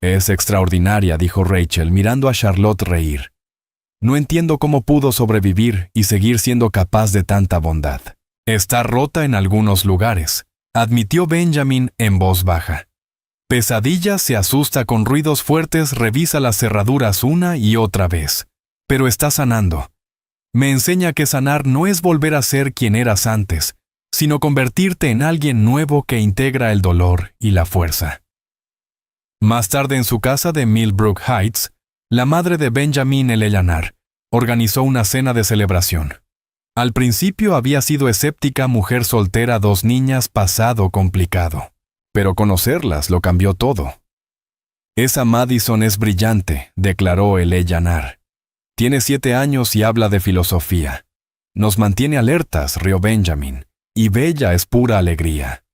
[SPEAKER 1] Es extraordinaria, dijo Rachel, mirando a Charlotte reír. No entiendo cómo pudo sobrevivir y seguir siendo capaz de tanta bondad. Está rota en algunos lugares, admitió Benjamin en voz baja. Pesadilla se asusta con ruidos fuertes, revisa las cerraduras una y otra vez. Pero está sanando. Me enseña que sanar no es volver a ser quien eras antes, sino convertirte en alguien nuevo que integra el dolor y la fuerza. Más tarde, en su casa de Millbrook Heights, la madre de Benjamin Eleanor organizó una cena de celebración. Al principio había sido escéptica, mujer soltera, 2 niñas, pasado complicado. Pero conocerlas lo cambió todo. Esa Madison es brillante, declaró Eleanor. Tiene 7 años y habla de filosofía. Nos mantiene alertas, rió Benjamin, y Bella es pura alegría.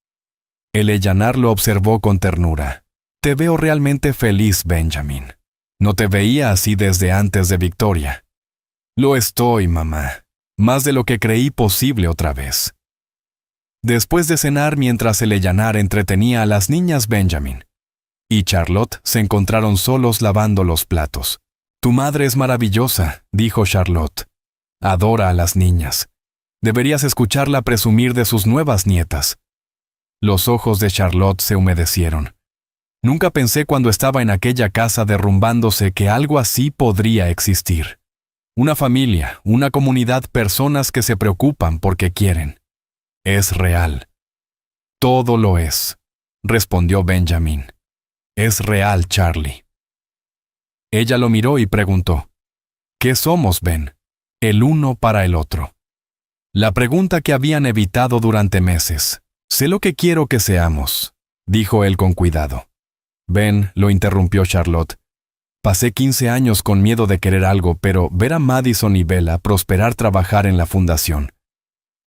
[SPEAKER 1] Eleanor lo observó con ternura. Te veo realmente feliz, Benjamin. No te veía así desde antes de Victoria. Lo estoy, mamá. Más de lo que creí posible otra vez. Después de cenar, mientras Eleanor entretenía a las niñas, Benjamin y Charlotte se encontraron solos lavando los platos. Tu madre es maravillosa, dijo Charlotte. Adora a las niñas. Deberías escucharla presumir de sus nuevas nietas. Los ojos de Charlotte se humedecieron. Nunca pensé cuando estaba en aquella casa derrumbándose que algo así podría existir. Una familia, una comunidad, personas que se preocupan porque quieren. Es real. Todo lo es, respondió Benjamin. Es real, Charlie. Ella lo miró y preguntó, ¿qué somos, Ben? El uno para el otro. La pregunta que habían evitado durante meses. Sé lo que quiero que seamos, dijo él con cuidado. Ben, lo interrumpió Charlotte. Pasé 15 años con miedo de querer algo, pero ver a Madison y Bella prosperar, trabajar en la fundación,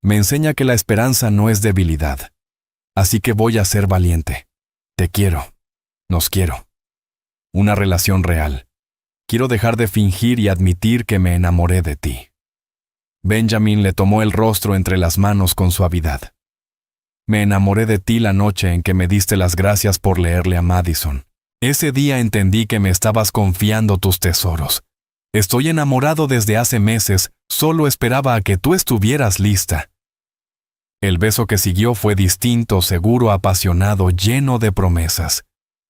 [SPEAKER 1] me enseña que la esperanza no es debilidad. Así que voy a ser valiente. Te quiero. Nos quiero. Una relación real. Quiero dejar de fingir y admitir que me enamoré de ti. Benjamin le tomó el rostro entre las manos con suavidad. Me enamoré de ti la noche en que me diste las gracias por leerle a Madison. Ese día entendí que me estabas confiando tus tesoros. Estoy enamorado desde hace meses, solo esperaba a que tú estuvieras lista. El beso que siguió fue distinto, seguro, apasionado, lleno de promesas.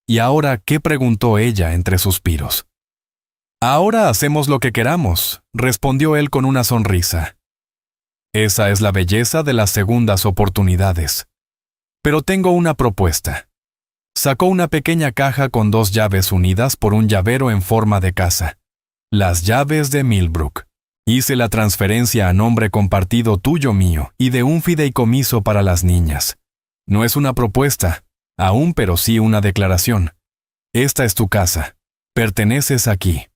[SPEAKER 1] ¿Y ahora qué?, preguntó ella entre suspiros. Ahora hacemos lo que queramos, respondió él con una sonrisa. Esa es la belleza de las segundas oportunidades. Pero tengo una propuesta. Sacó una pequeña caja con 2 llaves unidas por un llavero en forma de casa. Las llaves de Millbrook. Hice la transferencia a nombre compartido tuyo, mío, y de un fideicomiso para las niñas. No es una propuesta, aún, pero sí una declaración. Esta es tu casa. Perteneces aquí.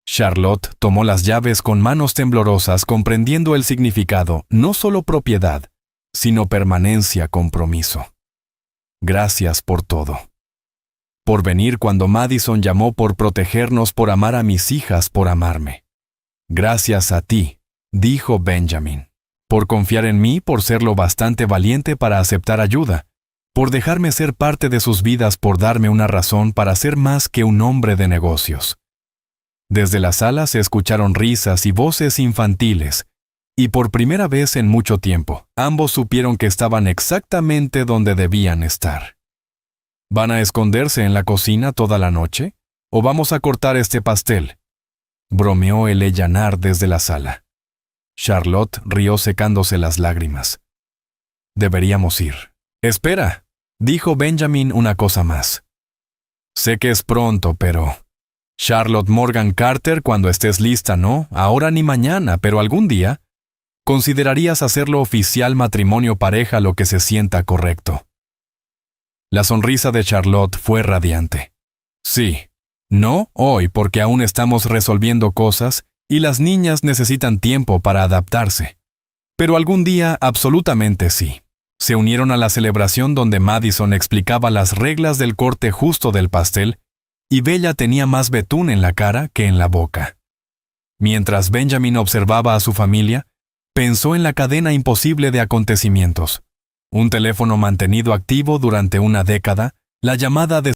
[SPEAKER 1] Charlotte tomó las llaves con manos temblorosas, comprendiendo el significado, no solo propiedad, sino permanencia, compromiso. Gracias por todo. Por venir cuando Madison llamó, por protegernos, por amar a mis hijas, por amarme. Gracias a ti, dijo Benjamin. Por confiar en mí, por ser lo bastante valiente para aceptar ayuda, por dejarme ser parte de sus vidas, por darme una razón para ser más que un hombre de negocios. Desde la sala se escucharon risas y voces infantiles, y por primera vez en mucho tiempo, ambos supieron que estaban exactamente donde debían estar. ¿Van a esconderse en la cocina toda la noche? ¿O vamos a cortar este pastel?, bromeó Eleanor desde la sala. Charlotte rió secándose las lágrimas. Deberíamos ir. Espera, dijo Benjamin una cosa más. Sé que es pronto, pero... Charlotte Morgan Carter, cuando estés lista, no, ahora ni mañana, pero algún día, considerarías hacerlo oficial matrimonio pareja lo que se sienta correcto. La sonrisa de Charlotte fue radiante. Sí, no hoy porque aún estamos resolviendo cosas y las niñas necesitan tiempo para adaptarse. Pero algún día absolutamente sí. Se unieron a la celebración donde Madison explicaba las reglas del corte justo del pastel y Bella tenía más betún en la cara que en la boca. Mientras Benjamin observaba a su familia, pensó en la cadena imposible de acontecimientos. Un teléfono mantenido activo durante una década, la llamada de